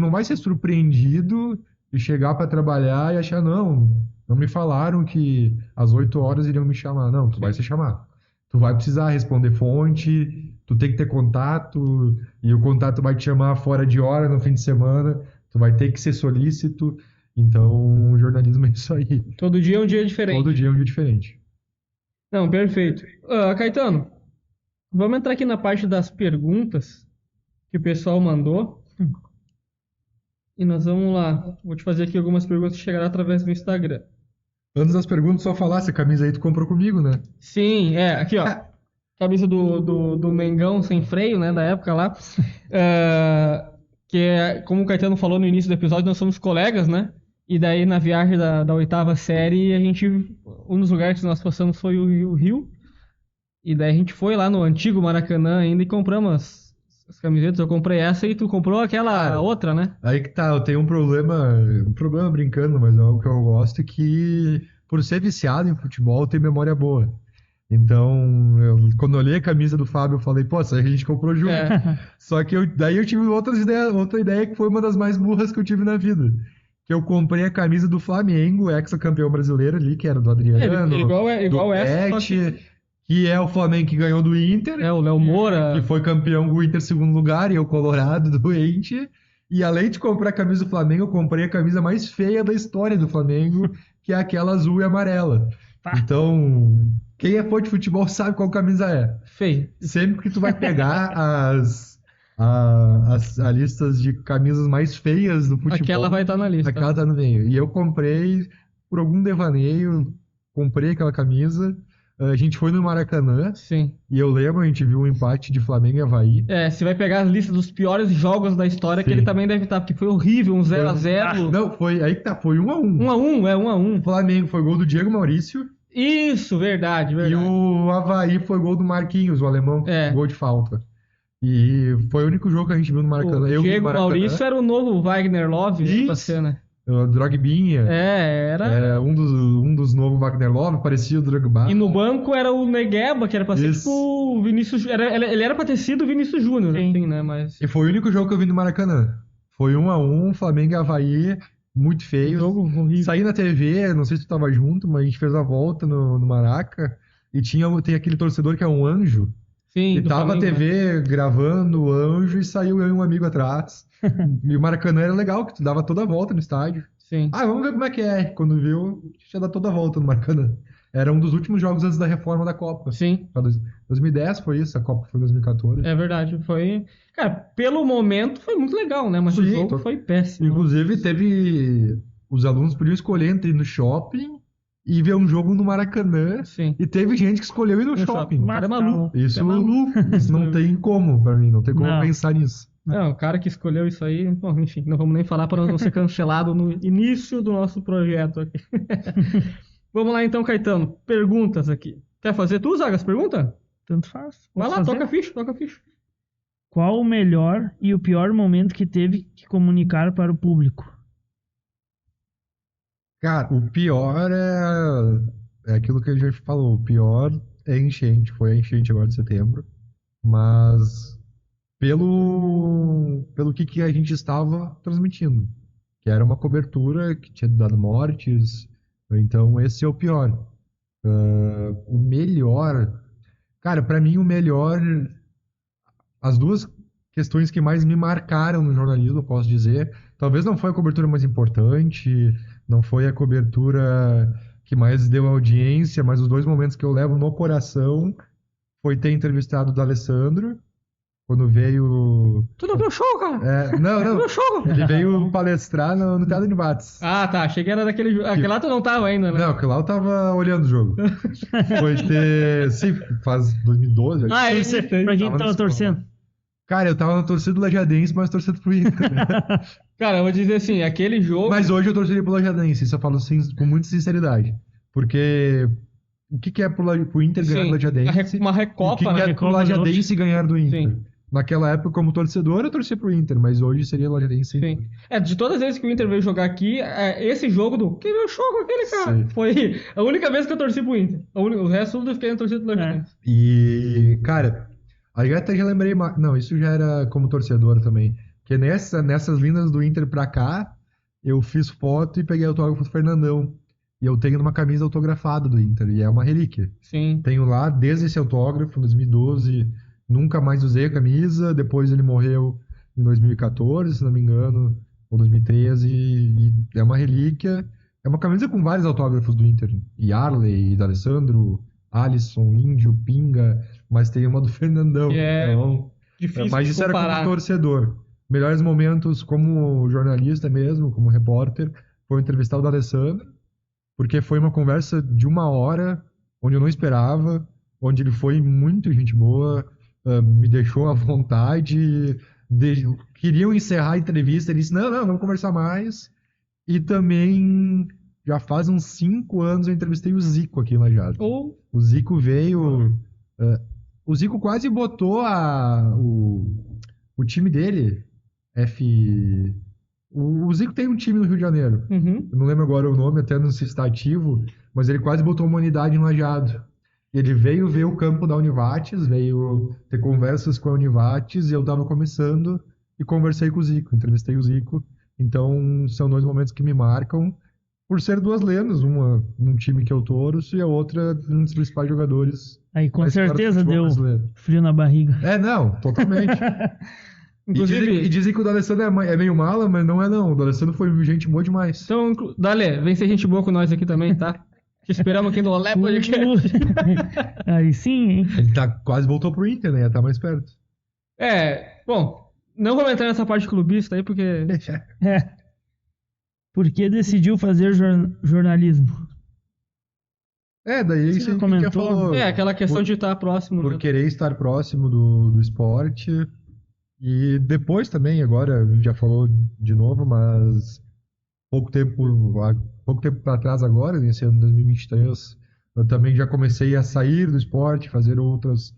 vai ser surpreendido e chegar para trabalhar e achar, não me falaram que às 8 horas iriam me chamar. Não, tu vai ser chamado. Tu vai precisar responder fonte, tu tem que ter contato, e o contato vai te chamar fora de hora no fim de semana, tu vai ter que ser solícito. Então, o jornalismo é isso aí. Todo dia é um dia diferente. Todo dia é um dia diferente. Não, perfeito. Caetano, vamos entrar aqui na parte das perguntas que o pessoal mandou. E nós vamos lá. Vou te fazer aqui algumas perguntas que chegaram através do Instagram. Antes das perguntas, só falar, essa camisa aí tu comprou comigo, né? Sim, aqui ó. Camisa do Mengão sem freio, né, da época lá. Que é, como o Caetano falou no início do episódio, nós somos colegas, né? E daí na viagem da 8ª série, um dos lugares que nós passamos foi o Rio. E daí a gente foi lá no antigo Maracanã ainda e compramos as camisetas. Eu comprei essa e tu comprou aquela outra, né? Aí que tá, eu tenho um problema brincando, mas é algo que eu gosto, que por ser viciado em futebol, eu tenho memória boa. Então, quando eu olhei a camisa do Fábio, eu falei, pô, essa aí a gente comprou junto. Só que daí eu tive outra ideia que foi uma das mais burras que eu tive na vida. Que eu comprei a camisa do Flamengo, ex-campeão brasileiro ali, que era do Adriano, igual do essa, que é o Flamengo que ganhou do Inter. É, o Léo Moura. Que foi campeão do Inter segundo lugar, e eu colorado, doente. E além de comprar a camisa do Flamengo, eu comprei a camisa mais feia da história do Flamengo, que é aquela azul e amarela. Então, quem é fã de futebol sabe qual camisa é. Feio. Sempre que tu vai pegar a listas de camisas mais feias do futebol, Aquela vai estar na lista. aquela tá no meio. E eu comprei, por algum devaneio, comprei aquela camisa. A gente foi no Maracanã Sim. e eu lembro, a gente viu um empate de Flamengo e Avaí. Você vai pegar a lista dos piores jogos da história, que Sim. ele também deve estar, porque foi horrível, um 0x0. Não, foi aí que tá, foi 1-1. 1x1. O Flamengo foi gol do Diego Maurício Isso, verdade. e o Avaí foi gol do Marquinhos, o alemão, gol de falta. E foi o único jogo que a gente viu no Maracanã. O Diego Maurício era o novo Wagner Love, né, pra cena. O Drogbinha. Era. Um dos novos Wagner Love, parecia o Drogba. E no banco era o Negueba, que era pra ser Isso. tipo o Vinícius. Ele era pra ter sido o Vinícius Júnior, assim, né? Mas. E foi o único jogo que eu vi no Maracanã. Foi 1-1, Flamengo e Avaí, muito feio. Jogo horrível. Saí na TV, não sei se tu tava junto, mas a gente fez a volta no Maraca. E tem aquele torcedor que é um anjo. Sim, E do tava Flamengo, a TV gravando o anjo e saiu eu e um amigo atrás. E o Maracanã era legal, que tu dava toda a volta no estádio. Sim. Vamos ver como é que é. Quando viu, tinha dado toda a volta no Maracanã. Era um dos últimos jogos antes da reforma da Copa. Sim. 2010 foi isso, a Copa foi em 2014. É verdade. Foi. Cara, pelo momento foi muito legal, né? Mas o jogo foi péssimo. Inclusive, os alunos podiam escolher entre ir no shopping e ver um jogo no Maracanã. Sim. E teve gente que escolheu ir no shopping. O cara é maluco. Isso, é maluco. Isso não tem como pra mim, não tem como pensar nisso. Não, o cara que escolheu isso aí, bom, enfim, não vamos nem falar para não ser cancelado no início do nosso projeto aqui. Vamos lá então, Caetano. Perguntas aqui. Quer fazer tu, Zagas? Pergunta? Tanto faz. Vai lá, toca a ficha. Qual o melhor e o pior momento que teve que comunicar para o público? Cara, o pior é aquilo que a gente falou. O pior é a enchente. Foi a enchente agora de setembro. Mas pelo que a gente estava transmitindo. Que era uma cobertura que tinha dado mortes. Então esse é o pior. O melhor... Cara, pra mim o melhor... As duas questões que mais me marcaram no jornalismo, eu posso dizer. Talvez não foi a cobertura mais importante, não foi a cobertura que mais deu audiência, mas os dois momentos que eu levo no coração foi ter entrevistado o D'Alessandro, quando veio... Tu não viu o show, cara? Não. Tu viu o show? Ele veio palestrar no Teatro de Debates. Ah, tá. Achei que era daquele jogo. Aquele lá tu não tava ainda, né? Não, aquele lá eu tava olhando o jogo. Foi ter... Sim, faz 2012. Ah, é isso. Pra quem tava torcendo? Cara, eu tava na torcida do Lajadense, mas torcendo pro Inter. Cara, eu vou dizer assim, aquele jogo... Mas hoje eu torceria pro Lajadense, isso eu falo com muita sinceridade. Porque o que é pro Inter ganhar do Lajadense? Uma recopa, o que é pro Lajadense ganhar do Inter? Sim. Naquela época, como torcedor, eu torcia pro Inter, mas hoje seria Lajadense. Sim. De todas as vezes que o Inter veio jogar aqui, esse jogo do... Quem viu o show com aquele cara? Sim. Foi a única vez que eu torci pro Inter. O resto eu fiquei na torcida do Lajadense. E, cara... Aí eu até já lembrei, não, isso já era como torcedor também, porque nessas vindas do Inter pra cá, eu fiz foto e peguei autógrafo do Fernandão, e eu tenho numa camisa autografada do Inter, e é uma relíquia. Sim. Tenho lá desde esse autógrafo, em 2012, nunca mais usei a camisa, depois ele morreu em 2014, se não me engano, ou 2013, e é uma relíquia, é uma camisa com vários autógrafos do Inter, Yarley, D'Alessandro, Alisson, Índio, Pinga, mas tem uma do Fernandão. Então, difícil mas isso comparar. era como torcedor. Melhores momentos como jornalista mesmo, como repórter, foi entrevistar o D'Alessandro, porque foi uma conversa de 1 hora, onde eu não esperava, onde ele foi muito gente boa, me deixou à vontade, queriam encerrar a entrevista, ele disse, não, vamos conversar mais. E também... Já faz uns 5 anos eu entrevistei o Zico aqui em Lajeado. O Zico veio... o Zico quase botou o time dele, O Zico tem um time no Rio de Janeiro. Uhum. Eu não lembro agora o nome, até não sei se está ativo, mas ele quase botou uma unidade em Lajeado. Ele veio ver o campo da Univates, veio ter conversas com a Univates, e eu estava começando e conversei com o Zico, entrevistei o Zico. Então, são 2 momentos que me marcam, por ser 2 lendas, uma num time que eu torço e a outra um dos principais jogadores. Aí com certeza deu frio na barriga. Não, totalmente. Inclusive... E dizem que o D'Alessandro é meio mala, mas não é não. O D'Alessandro foi gente boa demais. Então, Dale, vem ser gente boa com nós aqui também, tá? Te esperamos aqui no Olé Podcast. Aí sim, hein? Ele quase voltou pro Inter, né? Ia estar mais perto. Bom, não vou entrar nessa parte clubista aí, porque... É. Por que decidiu fazer jornalismo? Daí Você isso já aí que comentou? já falou. aquela questão de estar próximo. Por né? querer estar próximo do esporte. E depois também, agora, a gente já falou de novo, mas pouco tempo para trás agora, nesse ano de 2023, eu também já comecei a sair do esporte, fazer outras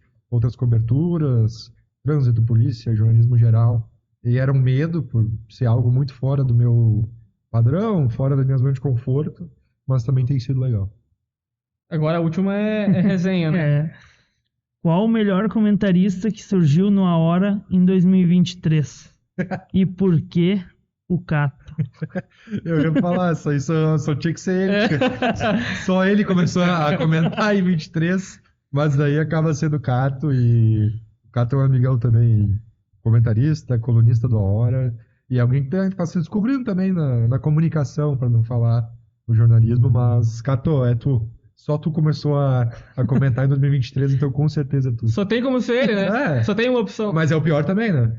coberturas, trânsito, polícia, jornalismo geral. E era um medo por ser algo muito fora do meu padrão, fora da minha zona de conforto, mas também tem sido legal. Agora a última é resenha, né? É. Qual o melhor comentarista que surgiu no A Hora em 2023? E por que o Cato? Eu ia falar, só tinha que ser ele. Só ele começou a comentar em 23, mas daí acaba sendo o Cato, e o Cato é um amigão também, comentarista, colunista do A Hora, e alguém que está se descobrindo também na comunicação, para não falar o jornalismo, mas Cato, é tu. Só tu começou a comentar em 2023, então com certeza tu. Só tem como ser ele, né? É. Só tem uma opção. Mas é o pior também, né?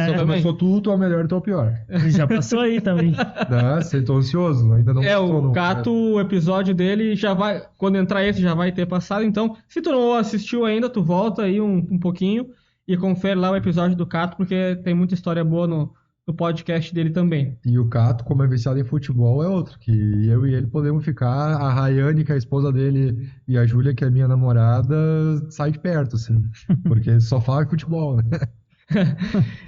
Só também. Começou tu é o melhor, tu é o pior. Já passou aí também. Nossa, tô ansioso, ainda não passou, O não. Cato, o episódio dele já vai... Quando entrar esse, já vai ter passado. Então, se tu não assistiu ainda, tu volta aí um pouquinho e confere lá o episódio do Cato, porque tem muita história boa no podcast dele também. E o Cato, como é viciado em futebol, é outro, que eu e ele podemos ficar, a Rayane, que é a esposa dele, e a Júlia, que é minha namorada, sai de perto, assim, porque só fala em futebol, né?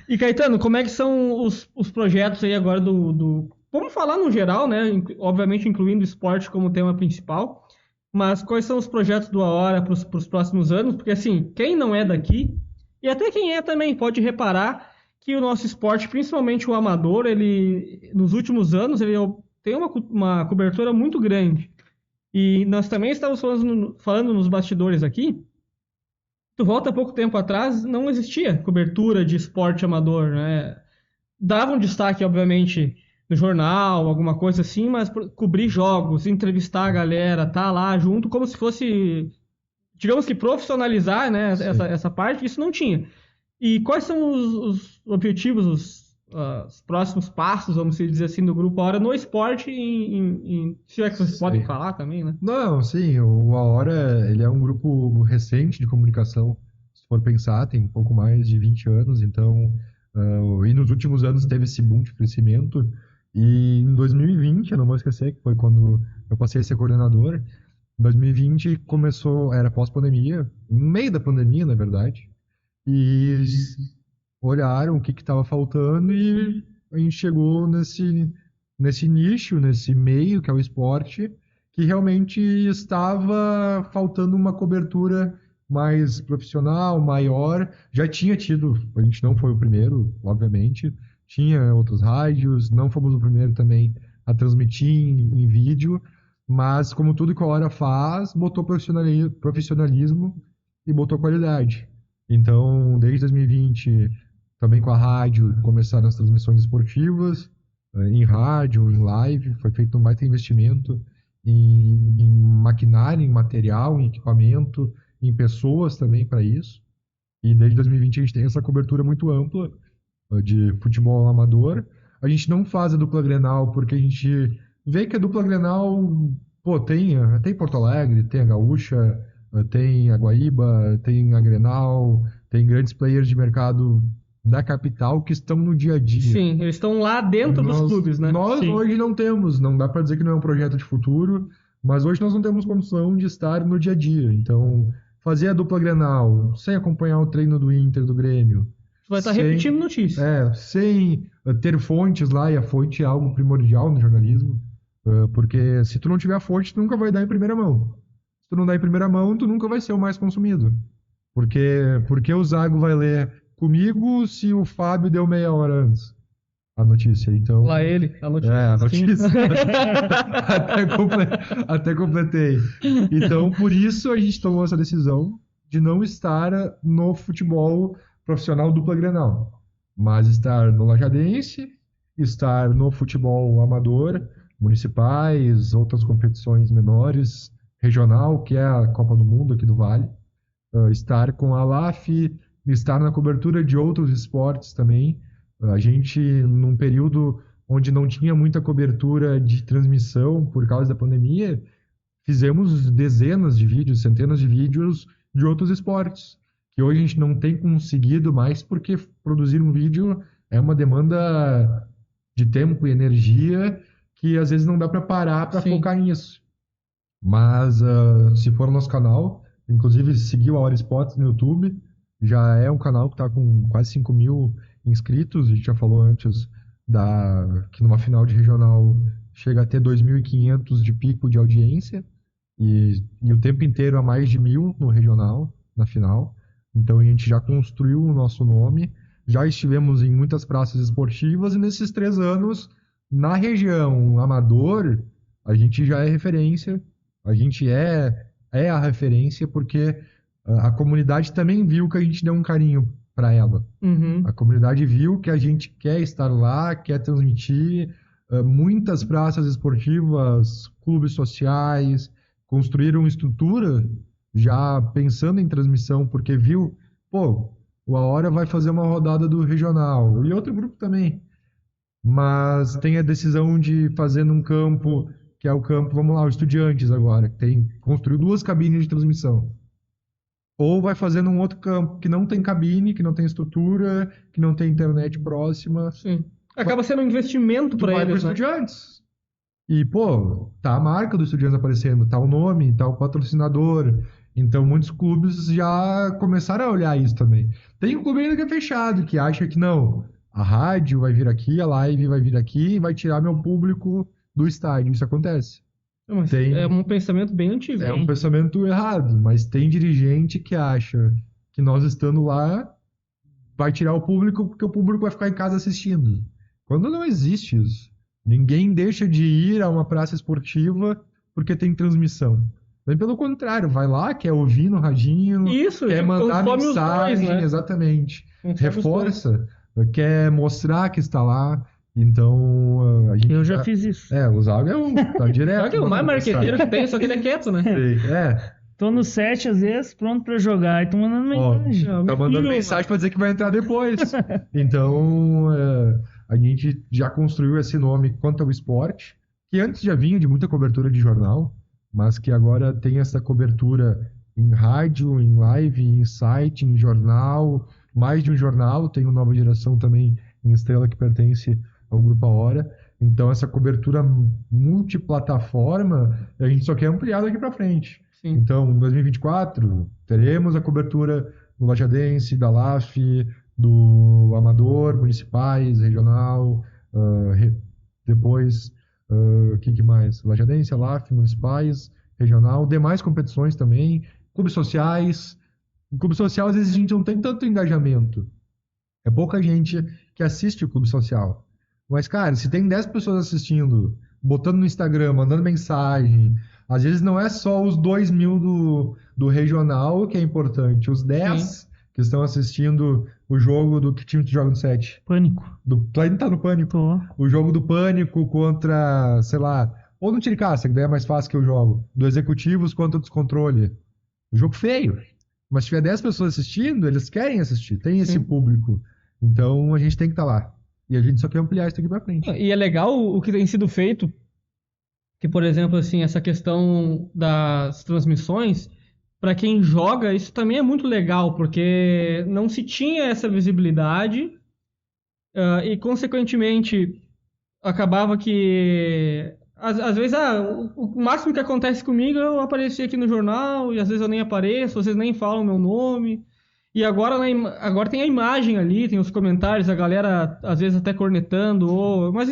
E Caetano, como é que são os projetos aí agora do... Vamos falar no geral, né? Obviamente incluindo o esporte como tema principal, mas quais são os projetos do A Hora para os próximos anos? Porque assim, quem não é daqui, e até quem é também, pode reparar que o nosso esporte, principalmente o amador, ele nos últimos anos ele tem uma cobertura muito grande. E nós também estamos falando nos bastidores aqui. Tu volta pouco tempo atrás, não existia cobertura de esporte amador, né? Davam destaque, obviamente, no jornal, alguma coisa assim, mas cobrir jogos, entrevistar a galera, tá lá junto, como se fosse, digamos que profissionalizar, né, essa parte, isso não tinha. E quais são os objetivos, os próximos passos, vamos dizer assim, do Grupo A Hora no esporte, se é que vocês podem falar também, né? Não, sim, o A Hora, ele é um grupo recente de comunicação, se for pensar, tem um pouco mais de 20 anos, então, e nos últimos anos teve esse boom de crescimento, e em 2020, eu não vou esquecer, que foi quando eu passei a ser coordenador, em 2020 começou, era pós-pandemia, no meio da pandemia, na verdade, e olharam o que estava faltando e a gente chegou nesse nicho, nesse meio que é o esporte, que realmente estava faltando uma cobertura mais profissional, maior. Já tinha tido, a gente não foi o primeiro, obviamente, tinha outros rádios, não fomos o primeiro também a transmitir em vídeo, mas como tudo que a Hora faz, botou profissionalismo e botou qualidade. Então, desde 2020, também com a rádio, começaram as transmissões esportivas, em rádio, em live, foi feito um baita investimento em maquinário, em material, em equipamento, em pessoas também para isso. E desde 2020 a gente tem essa cobertura muito ampla de futebol amador. A gente não faz a dupla Grenal porque a gente vê que a dupla Grenal, pô, tem Porto Alegre, tem a Gaúcha, tem a Guaíba, tem a Grenal, tem grandes players de mercado da capital que estão no dia a dia. Sim, eles estão lá dentro dos clubes, né? Nós Sim. hoje não temos, não dá para dizer que não é um projeto de futuro, mas hoje nós não temos condição de estar no dia a dia. Então, fazer a dupla Grenal sem acompanhar o treino do Inter, do Grêmio. Tu vai estar repetindo notícias. Sem ter fontes lá, e a fonte é algo primordial no jornalismo, porque se tu não tiver a fonte, tu nunca vai dar em primeira mão. Se tu não dá em primeira mão, tu nunca vai ser o mais consumido. Porque o Zago vai ler comigo se o Fábio deu meia hora antes a notícia. Então, Lá ele, a notícia. a notícia. Até completei. Então, por isso a gente tomou essa decisão de não estar no futebol profissional dupla Grenal, mas estar no Lajadense, estar no futebol amador, municipais, outras competições menores, regional, que é a Copa do Mundo aqui do Vale, estar com a LAF, estar na cobertura de outros esportes também. A gente, num período onde não tinha muita cobertura de transmissão por causa da pandemia, fizemos dezenas de vídeos, centenas de vídeos de outros esportes, que hoje a gente não tem conseguido mais, porque produzir um vídeo é uma demanda de tempo e energia que às vezes não dá para parar para Sim. focar nisso. Mas se for no nosso canal, inclusive seguiu a Hora Esportes no YouTube, já é um canal que está com quase 5.000 inscritos, a gente já falou antes que numa final de regional chega a ter 2.500 de pico de audiência, e o tempo inteiro a mais de 1.000 no regional, na final. Então a gente já construiu o nosso nome, já estivemos em muitas praças esportivas, e nesses 3 anos, na região amador, a gente já é referência, a gente é a referência, porque a comunidade também viu que a gente deu um carinho para ela. Uhum. A comunidade viu que a gente quer estar lá, quer transmitir. Muitas praças esportivas, clubes sociais, construíram estrutura já pensando em transmissão, porque viu, pô, o A Hora vai fazer uma rodada do regional, e outro grupo também. Mas tem a decisão de fazer num campo, que é o campo, vamos lá, o Estudiantes agora, que construiu 2 cabines de transmissão. Ou vai fazer num outro campo que não tem cabine, que não tem estrutura, que não tem internet próxima. Sim. Acaba sendo um investimento Tu para vai pro eles, né? Estudiantes. E, pô, tá a marca do Estudiantes aparecendo, tá o nome, tá o patrocinador. Então, muitos clubes já começaram a olhar isso também. Tem um clube ainda que é fechado, que acha que não, a rádio vai vir aqui, a live vai vir aqui e vai tirar meu público do estádio. Isso acontece. Mas Tem- é um pensamento bem antigo. É um pensamento errado, mas tem dirigente que acha que nós estando lá vai tirar o público porque o público vai ficar em casa assistindo. Quando não existe isso. Ninguém deixa de ir a uma praça esportiva porque tem transmissão. Bem pelo contrário, vai lá, quer ouvir no radinho, Isso, quer tipo, mandar consome os mensagem, dois, né? exatamente. Consome os Reforça, quer mostrar que está lá. Então, a gente Eu já fiz isso. o Zago tá direto. Só que o mais marqueteiro que tem, só que ele é quieto, né? Tô no set, às vezes, pronto pra jogar. E tô mandando mensagem. Não, Tá meu mandando filho, mensagem pra dizer que vai entrar depois. Então, a gente já construiu esse nome quanto ao esporte, que antes já vinha de muita cobertura de jornal, mas que agora tem essa cobertura em rádio, em live, em site, em jornal, mais de um jornal. Tem o Nova Geração também em Estrela, que pertence ao Grupo A Hora. Então, essa cobertura multiplataforma, a gente só quer ampliar daqui para frente. Sim. Então, em 2024, teremos a cobertura do Lajadense, da LAF, do Amador, municipais, regional, depois, o que mais? Lajadense, LAF, municipais, regional, demais competições também, clubes sociais. Em clube social, às vezes, a gente não tem tanto engajamento. É pouca gente que assiste o clube social. Mas, cara, se tem 10 pessoas assistindo, botando no Instagram, mandando mensagem, às vezes não é só os 2.000 do regional que é importante, os 10 que estão assistindo o jogo do que time tu joga no 7? Pânico. Tu ainda tá no Pânico. Tô. O jogo do Pânico contra, sei lá, ou no Tiricaça, que daí é mais fácil que eu jogo, do Executivos contra o Descontrole. Um jogo feio. Mas se tiver 10 pessoas assistindo, eles querem assistir, tem esse público. Então a gente tem que estar lá. E a gente só quer ampliar isso aqui pra frente. E é legal o que tem sido feito, que, por exemplo, assim, essa questão das transmissões, para quem joga, isso também é muito legal, porque não se tinha essa visibilidade e, consequentemente, acabava que, às vezes, o máximo que acontece comigo é eu aparecer aqui no jornal, e às vezes eu nem apareço, vocês nem falam meu nome. E agora tem a imagem ali, tem os comentários, a galera às vezes até cornetando, mas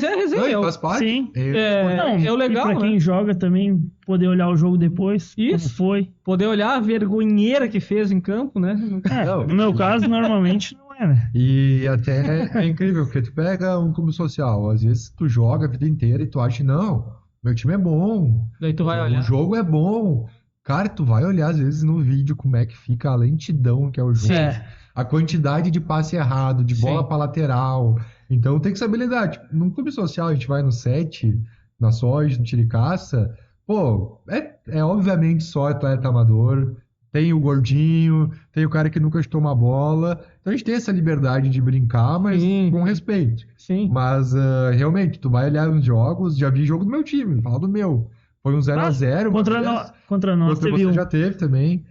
é resenha. Não, faz parte. Sim. É o legal, e pra quem joga também, poder olhar o jogo depois, Isso. como foi. Poder olhar a vergonheira que fez em campo, né? No meu caso, normalmente não é, né? E até é incrível, porque tu pega um clube social, às vezes tu joga a vida inteira e tu acha, não, meu time é bom, Daí tu vai o olhar. jogo é bom. Cara, tu vai olhar às vezes no vídeo como é que fica a lentidão que é o jogo. Sim. A quantidade de passe errado, de bola Sim. pra lateral. Então tem que saber lidar. Tipo, num clube social a gente vai no set, na Soja, no Tiricaça, pô, é obviamente só atleta amador, tem o gordinho, tem o cara que nunca chutou uma bola, então a gente tem essa liberdade de brincar, mas Sim. com respeito. Sim. Mas, realmente, tu vai olhar nos jogos, já vi jogo do meu time, falar do meu. Foi um 0x0. Contra nós Contra teve você um. já teve também.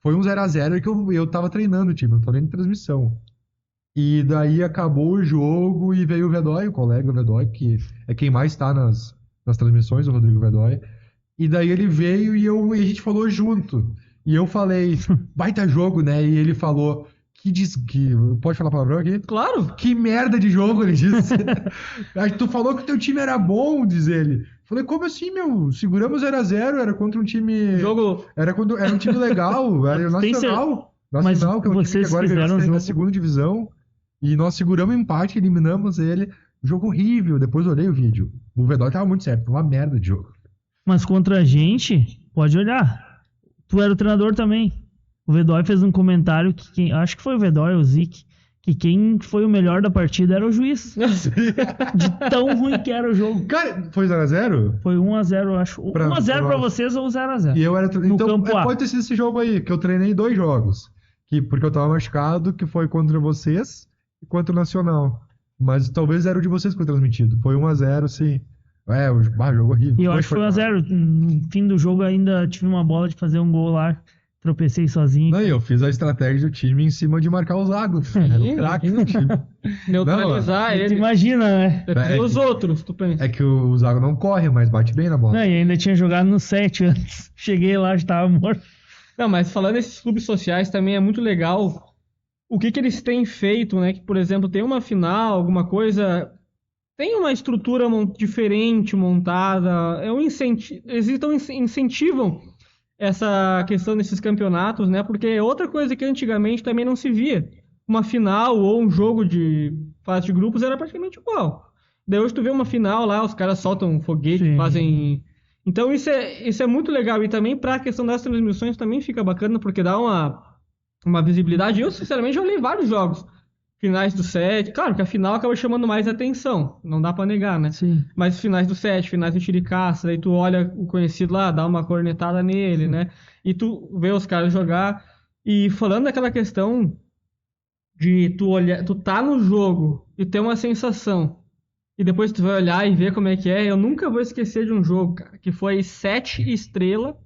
Foi um 0x0 que eu tava treinando o time, não tô nem em transmissão. E daí acabou o jogo e veio o Vedói, o colega Vedói, que é quem mais tá nas transmissões, o Rodrigo Vedói. E daí ele veio e a gente falou junto. E eu falei, baita jogo, né? E ele falou, pode falar palavrão aqui? Claro. Que merda de jogo, ele disse. Tu falou que o teu time era bom, diz ele. Falei, como assim, meu? Seguramos 0x0, era contra um time... Jogo... Era um time legal, era o Nacional. Nacional, que é um time que vocês agora fizeram está jogo... na segunda divisão. E nós seguramos o empate, eliminamos ele. Jogo horrível. Depois eu olhei o vídeo. O Vedói tava muito certo, uma merda de jogo. Mas contra a gente, pode olhar. Tu era o treinador também. O Vedói fez um comentário acho que foi o Vedói, o Zic, que quem foi o melhor da partida era o juiz. De tão ruim que era o jogo. Cara, foi 0x0? Foi 1x0, eu acho. 1x0 pra vocês ou 0x0? E eu era No então, campo A. pode ter sido esse jogo aí, que eu treinei 2 jogos. Porque eu tava machucado, que foi contra vocês e contra o Nacional. Mas talvez era o de vocês que foi transmitido. Foi 1x0, sim. Jogo horrível. E eu acho que foi 1x0. No fim do jogo ainda tive uma bola de fazer um gol lá. Tropecei sozinho. Não, eu fiz a estratégia do time em cima de marcar o Zago. Era o craque do time. Neutralizar ele. Imagina, né? E os outros, tu pensa. É que o Zago não corre, mas bate bem na bola. Não, e ainda tinha jogado no 7 antes. Cheguei lá, já tava morto. Não, mas falando desses clubes sociais também é muito legal o que eles têm feito, né? Que, por exemplo, tem uma final, alguma coisa... Tem uma estrutura diferente montada, eles incentivam essa questão desses campeonatos, né? Porque é outra coisa que antigamente também não se via. Uma final ou um jogo de fase de grupos era praticamente igual. Daí hoje tu vê uma final lá, os caras soltam foguete, Sim. fazem... Então isso é muito legal. E também pra questão das transmissões também fica bacana, porque dá uma visibilidade. Eu, sinceramente, já olhei vários jogos. Finais do 7, claro que a final acaba chamando mais atenção, não dá pra negar, né? Sim. Mas finais do 7, finais do Tiricaça, aí tu olha o conhecido lá, dá uma cornetada nele, né? E tu vê os caras jogar. E falando daquela questão de tu tá no jogo e ter uma sensação, e depois tu vai olhar e ver como é que é, eu nunca vou esquecer de um jogo, cara, que foi 7 Estrela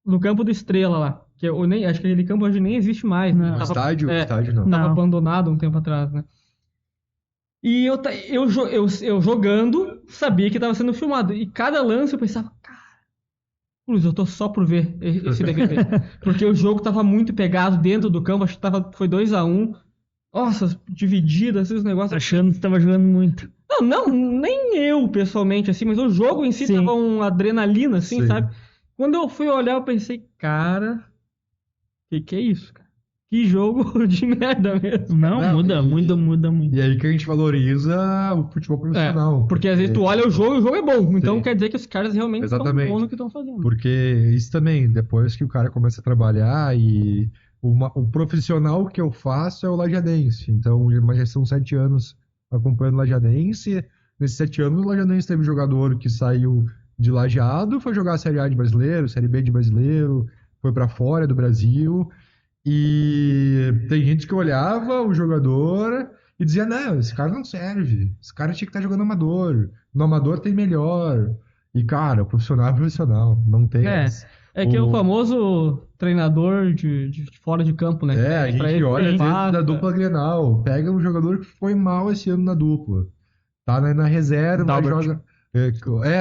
no campo do Estrela lá. Que acho que aquele campo hoje nem existe mais, né? Não. Estádio não. Tava Não. abandonado um tempo atrás, né? E eu jogando, sabia que tava sendo filmado. E cada lance eu pensava, cara, Cruz, eu tô só por ver esse DVD. Porque o jogo tava muito pegado dentro do campo, acho que foi 2x1. Nossa, dividido, esses negócios. Achando que tava jogando muito. Não, nem eu pessoalmente, assim, mas o jogo em si Sim. tava uma adrenalina, assim, Sim. sabe? Quando eu fui olhar, eu pensei, cara, que é isso, cara? Que jogo de merda mesmo. Não, muda muito. E aí que a gente valoriza o futebol profissional. Porque às vezes tu olha o jogo é bom. Então Sim. quer dizer que os caras realmente estão Exatamente. bons no que estão fazendo. Porque isso também, depois que o cara começa a trabalhar e o profissional que eu faço é o Lajadense. Então, já são 7 anos acompanhando o Lajadense. Nesses 7 anos, o Lajadense teve jogador que saiu de Lajeado, foi jogar a Série A de brasileiro, Série B de brasileiro, foi pra fora do Brasil. E tem gente que olhava o jogador e dizia, não, esse cara não serve. Esse cara tinha que estar jogando amador. No amador tem melhor. E, cara, o profissional é profissional. Não tem essa. É que é o famoso treinador de fora de campo, né? A gente olha dentro da dupla Grenal. Pega um jogador que foi mal esse ano na dupla. Tá na reserva, Dalbert. joga...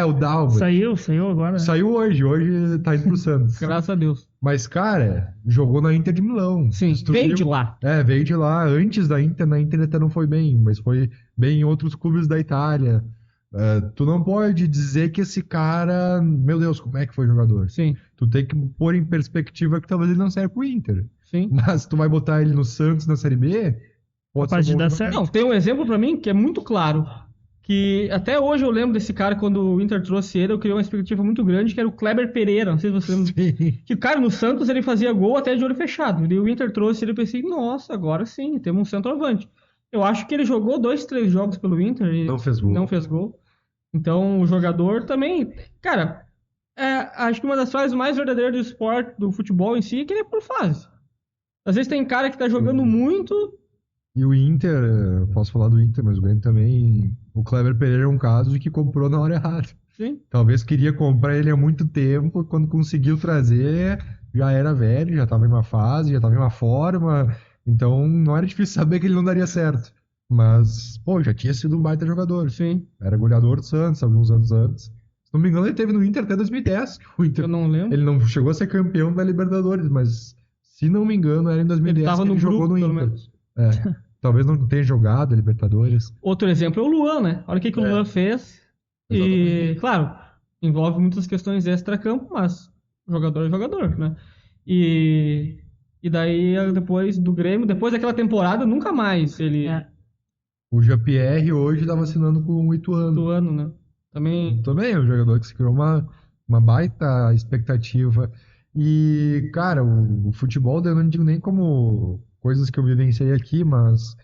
o Dalbert. Saiu agora. Saiu hoje tá indo pro Santos. Graças a Deus. Mas, cara, jogou na Inter de Milão. Sim, Se tu veio viu- de lá. Veio de lá. Antes da Inter, na Inter até não foi bem, mas foi bem em outros clubes da Itália. Tu não pode dizer que esse cara, meu Deus, como é que foi jogador? Sim, Tu tem que pôr em perspectiva que talvez ele não serve pro Inter. sim. Mas tu vai botar ele no Santos, na Série B, pode Capaz ser de bom dar jogador. certo. Não, tem um exemplo pra mim que é muito claro. Que até hoje eu lembro desse cara, quando o Inter trouxe ele, eu criei uma expectativa muito grande, que era o Kleber Pereira. Não sei se você lembra. Sim. Que o cara no Santos ele fazia gol até de olho fechado. E o Inter trouxe ele e eu pensei, nossa, agora sim, temos um centroavante. Eu acho que ele jogou 2, 3 jogos pelo Inter e Não fez gol. não fez gol. Então, o jogador também... Cara, acho que uma das frases mais verdadeiras do esporte, do futebol em si, é que ele é por fase. Às vezes tem cara que tá jogando muito... E o Inter, eu posso falar do Inter, mas o Grêmio também. O Kleber Pereira é um caso de que comprou na hora errada. Sim. Talvez queria comprar ele há muito tempo, quando conseguiu trazer, já era velho, já estava em uma fase, já estava em uma forma. Então não era difícil saber que ele não daria certo. Mas, pô, já tinha sido um baita jogador. Sim. Era goleador do Santos alguns anos antes. Se não me engano, ele teve no Inter até 2010. O Inter, Eu não lembro. ele não chegou a ser campeão da Libertadores, mas se não me engano, era em 2010 Ele tava que no ele jogou grupo, no pelo Inter. menos. Talvez não tenha jogado a Libertadores. Outro exemplo é o Luan, né? Olha o que o Luan fez. E, Exatamente. claro, envolve muitas questões extra-campo, mas jogador é jogador, né? E daí, depois do Grêmio, depois daquela temporada, nunca mais ele... O Jean-Pierre hoje estava assinando com o Ituano. do ano, né? Também... Também é um jogador que se criou uma baita expectativa. E, cara, o futebol, eu não digo nem como coisas que eu vivenciei aqui, mas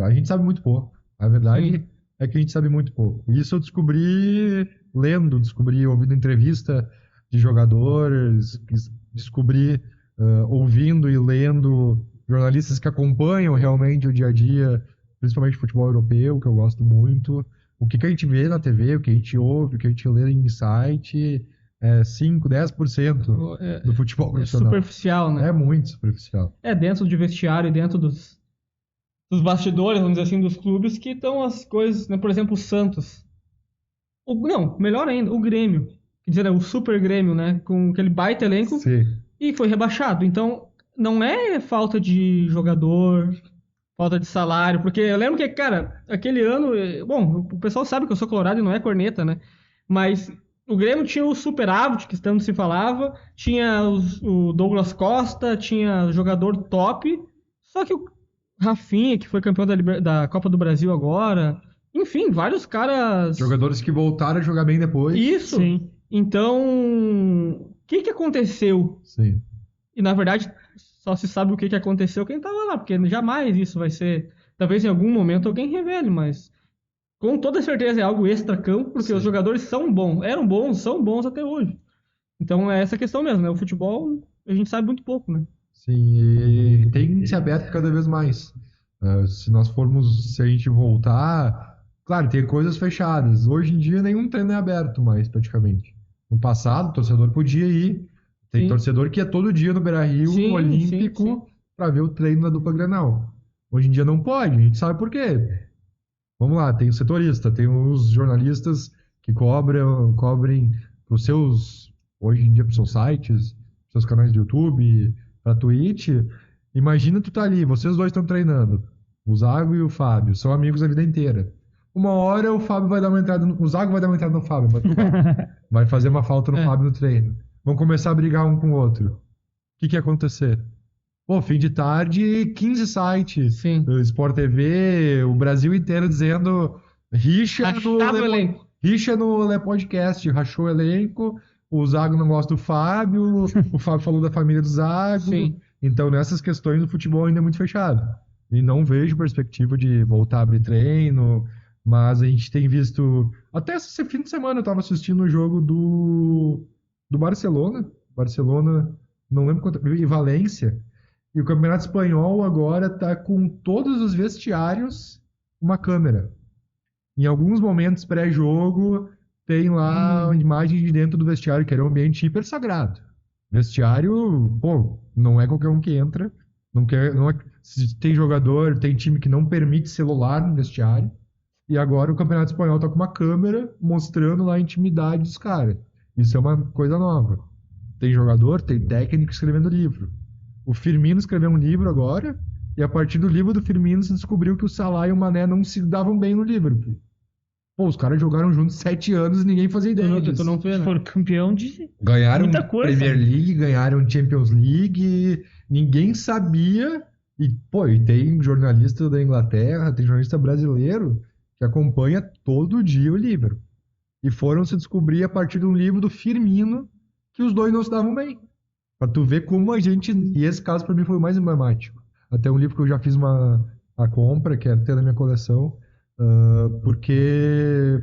a gente sabe muito pouco. A verdade Sim. é que a gente sabe muito pouco. Isso eu descobri lendo, descobri ouvindo entrevista de jogadores, descobri ouvindo e lendo jornalistas que acompanham realmente o dia a dia, principalmente futebol europeu, que eu gosto muito. O que a gente vê na TV, o que a gente ouve, o que a gente lê em site, 5, 10% do futebol É profissional. superficial, né? É muito superficial. É dentro de vestiário, dentro dos bastidores, vamos dizer assim, dos clubes, que estão as coisas, né? Por exemplo, o Santos. Não, melhor ainda, o Grêmio. Quer dizer, o Super Grêmio, né? Com aquele baita elenco. Sim. E foi rebaixado. Então, não é falta de jogador, falta de salário, porque eu lembro que, cara, aquele ano, bom, o pessoal sabe que eu sou colorado e não é corneta, né? Mas o Grêmio tinha o superávit, que tanto se falava, tinha o Douglas Costa, tinha jogador top, só que o Rafinha, que foi campeão da Copa do Brasil agora, enfim, vários caras... Jogadores que voltaram a jogar bem depois. Isso! Sim. Então, o que aconteceu? Sim. E na verdade, só se sabe o que aconteceu quem tava lá, porque jamais isso vai ser. Talvez em algum momento alguém revele, mas com toda certeza é algo extra-campo, porque os jogadores são bons, eram bons, são bons até hoje. Então é essa questão mesmo, né? O futebol a gente sabe muito pouco, né? Sim, e tem se aberto cada vez mais. Se a gente voltar, claro, tem coisas fechadas. Hoje em dia nenhum treino é aberto mais, praticamente. No passado, o torcedor podia ir. Tem Sim. torcedor que ia todo dia no Beira-Rio, Sim, no Olímpico, sim. para ver o treino da dupla Grenal. Hoje em dia não pode, a gente sabe por quê. Vamos lá, tem o setorista, tem os jornalistas que cobrem para os seus, hoje em dia, para os seus sites, pros seus canais do YouTube, para Twitch. Imagina tu tá ali, vocês dois estão treinando, o Zago e o Fábio, são amigos a vida inteira. Uma hora o Fábio vai dar uma entrada, o Zago vai dar uma entrada no Fábio, vai fazer uma falta no Fábio no treino. Vão começar a brigar um com o outro. O que ia acontecer? Pô, fim de tarde, 15 sites, Sim. Sport TV, o Brasil inteiro dizendo rixa no Le Podcast, rachou o elenco, o Zago não gosta do Fábio, o Fábio falou da família do Zago. Sim. Então, nessas questões, o futebol ainda é muito fechado. E não vejo perspectiva de voltar a abrir treino, mas a gente tem visto... Até esse fim de semana eu estava assistindo o jogo do Barcelona. Barcelona, não lembro quanto... E Valência. E o Campeonato Espanhol agora está com todos os vestiários uma câmera. Em alguns momentos pré-jogo, tem lá a imagem de dentro do vestiário, que era um ambiente hiper sagrado. Vestiário, pô, não é qualquer um que entra. Se tem jogador, tem time que não permite celular no vestiário. E agora o Campeonato Espanhol tá com uma câmera mostrando lá a intimidade dos caras. Isso é uma coisa nova. Tem jogador, tem técnico escrevendo livro. O Firmino escreveu um livro agora, e a partir do livro do Firmino se descobriu que o Salah e o Mané não se davam bem no Liverpool. Pô, os caras jogaram juntos 7 anos e ninguém fazia ideia disso. Tu não vê, né? Foram campeão de Ganharam muita coisa. Premier League, ganharam Champions League, ninguém sabia. E, pô, e tem jornalista da Inglaterra, tem jornalista brasileiro que acompanha todo dia o Liverpool. E foram se descobrir a partir de um livro do Firmino que os dois não se davam bem. Pra tu ver como a gente... E esse caso pra mim foi o mais emblemático. Até um livro que eu já fiz a compra, que é até na minha coleção, porque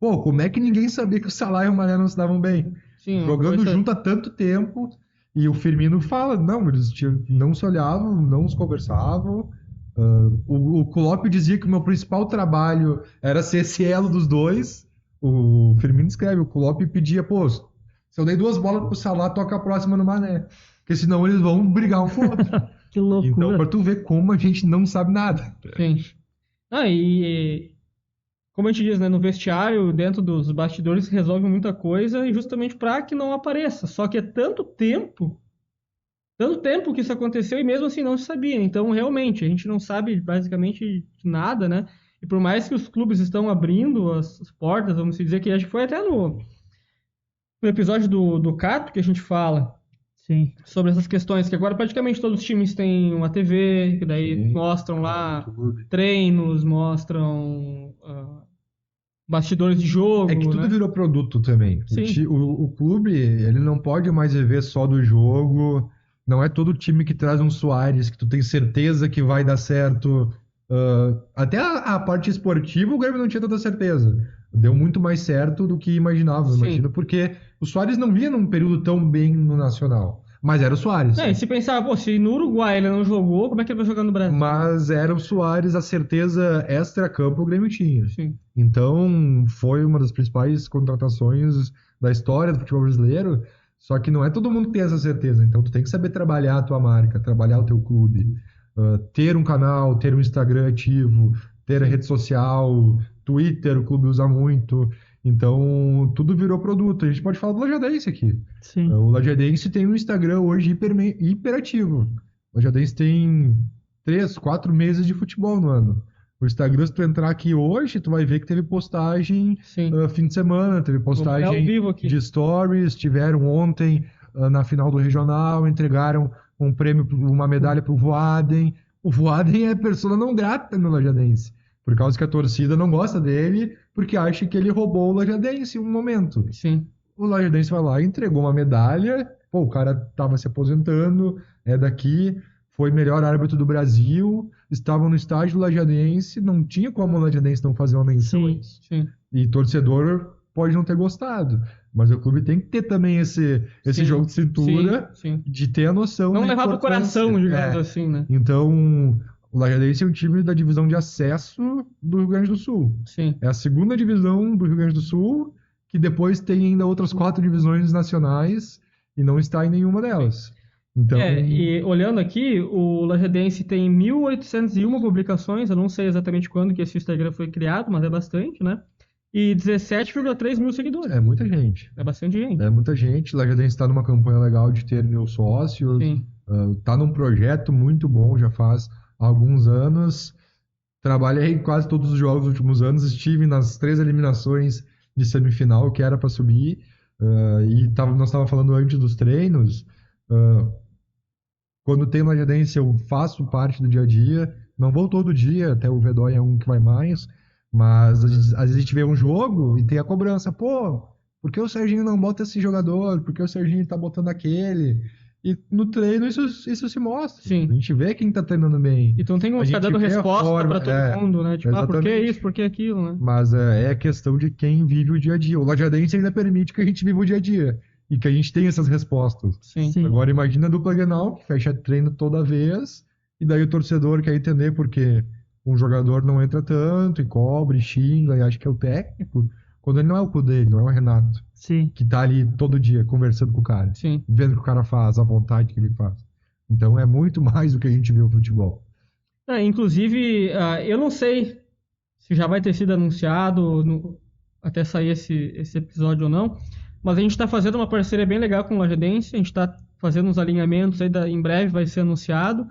Pô, como é que ninguém sabia que o Salah e o Mané não se davam bem? Sim, Jogando junto há tanto tempo, e o Firmino fala, não, eles não se olhavam, não se conversavam. O Klopp dizia que o meu principal trabalho era ser esse elo dos dois. O Firmino escreve, o Klopp pedia, pô, se eu dei 2 bolas pro Salah, toca a próxima no Mané. Porque senão eles vão brigar um com o outro. Que loucura. Então, pra tu ver como a gente não sabe nada. Sim. E como a gente diz, né, no vestiário, dentro dos bastidores, resolve muita coisa e justamente para que não apareça. Só que é tanto tempo que isso aconteceu e mesmo assim não se sabia. Então, realmente, a gente não sabe basicamente nada, né? E por mais que os clubes estão abrindo as portas, vamos dizer que acho que foi até no episódio do Cato que a gente fala Sim. sobre essas questões, que agora praticamente todos os times têm uma TV, que daí Sim. mostram lá YouTube. treinos, mostram bastidores de jogo, É que tudo né? virou produto também. Sim. O clube, ele não pode mais viver só do jogo. Não é todo time que traz um Suárez, que tu tem certeza que vai dar certo. Até a parte esportiva, o Grêmio não tinha tanta certeza. Deu muito mais certo do que imaginava, Sim. imagino, porque o Suárez não vinha num período tão bem no Nacional. Mas era o Suárez. E se pensar, pô, se no Uruguai ele não jogou, como é que ele vai jogar no Brasil? Mas era o Suárez, a certeza extra-campo o Grêmio tinha. Sim. Então, foi uma das principais contratações da história do futebol brasileiro. Só que não é todo mundo que tem essa certeza. Então, tu tem que saber trabalhar a tua marca, trabalhar o teu clube, ter um canal, ter um Instagram ativo, ter a rede social, Twitter, o clube usa muito. Então, tudo virou produto. A gente pode falar do Lajadense aqui. Sim. O Lajadense tem um Instagram hoje hiperativo. O Lajadense tem 3, 4 meses de futebol no ano. O Instagram, se tu entrar aqui hoje, tu vai ver que teve postagem Sim. fim de semana, teve Vou pegar ao postagem vivo aqui. de stories, tiveram ontem na final do regional, entregaram um prêmio, uma medalha pro Voaden. O Voaden é persona não grata no Lajadense, por causa que a torcida não gosta dele, porque acha que ele roubou o Lajadense em um momento. Sim. O Lajadense vai lá e entregou uma medalha, pô, o cara tava se aposentando, é daqui, foi melhor árbitro do Brasil, estavam no estádio do Lajadense, não tinha como o Lajadense não fazer uma menção a Sim. isso. Sim. E torcedor pode não ter gostado, mas o clube tem que ter também esse Sim. jogo de cintura, Sim. de ter a noção Não da levar pro importância. coração, digamos assim, né? Então, o Lajadense é um time da divisão de acesso do Rio Grande do Sul. Sim. É a segunda divisão do Rio Grande do Sul, que depois tem ainda outras 4 divisões nacionais e não está em nenhuma delas. Então, E olhando aqui, o Lajadense tem 1.801 publicações, eu não sei exatamente quando que esse Instagram foi criado, mas é bastante, né? E 17,3 mil seguidores. é muita gente. É bastante gente. É muita gente. O Lajadense está numa campanha legal de ter 1.000 sócios. Sim. Está num projeto muito bom, já faz alguns anos. Trabalhei em quase todos os jogos nos últimos anos. Estive nas 3 eliminações de semifinal que era para subir. Nós estávamos falando antes dos treinos. Quando tem Lajadense, eu faço parte do dia a dia. Não vou todo dia, até o Vedói é um que vai mais. Mas às vezes a gente vê um jogo e tem a cobrança. Pô, por que o Serginho não bota esse jogador? Por que o Serginho tá botando aquele? E no treino isso se mostra. Sim. A gente vê quem tá treinando bem. Então tem como A ficar gente dando vê a resposta forma, pra todo mundo, né? Tipo, por que exatamente. isso, por que aquilo, né? Mas é a questão de quem vive o dia a dia. O Lajadense ainda permite que a gente viva o dia a dia. E que a gente tenha essas respostas. Sim. Sim. Agora imagina a dupla Grenal, que fecha treino toda vez, e daí o torcedor quer entender porque um jogador não entra tanto, e cobra, e xinga, e acha que é o técnico, quando ele não é o cu dele, não é o Renato, Sim. que tá ali todo dia conversando com o cara, Sim. vendo o que o cara faz, a vontade que ele faz. Então é muito mais do que a gente vê no futebol. Inclusive, eu não sei se já vai ter sido anunciado até sair esse episódio ou não, mas a gente está fazendo uma parceria bem legal com o Lajadense, a gente está fazendo uns alinhamentos aí, em breve vai ser anunciado.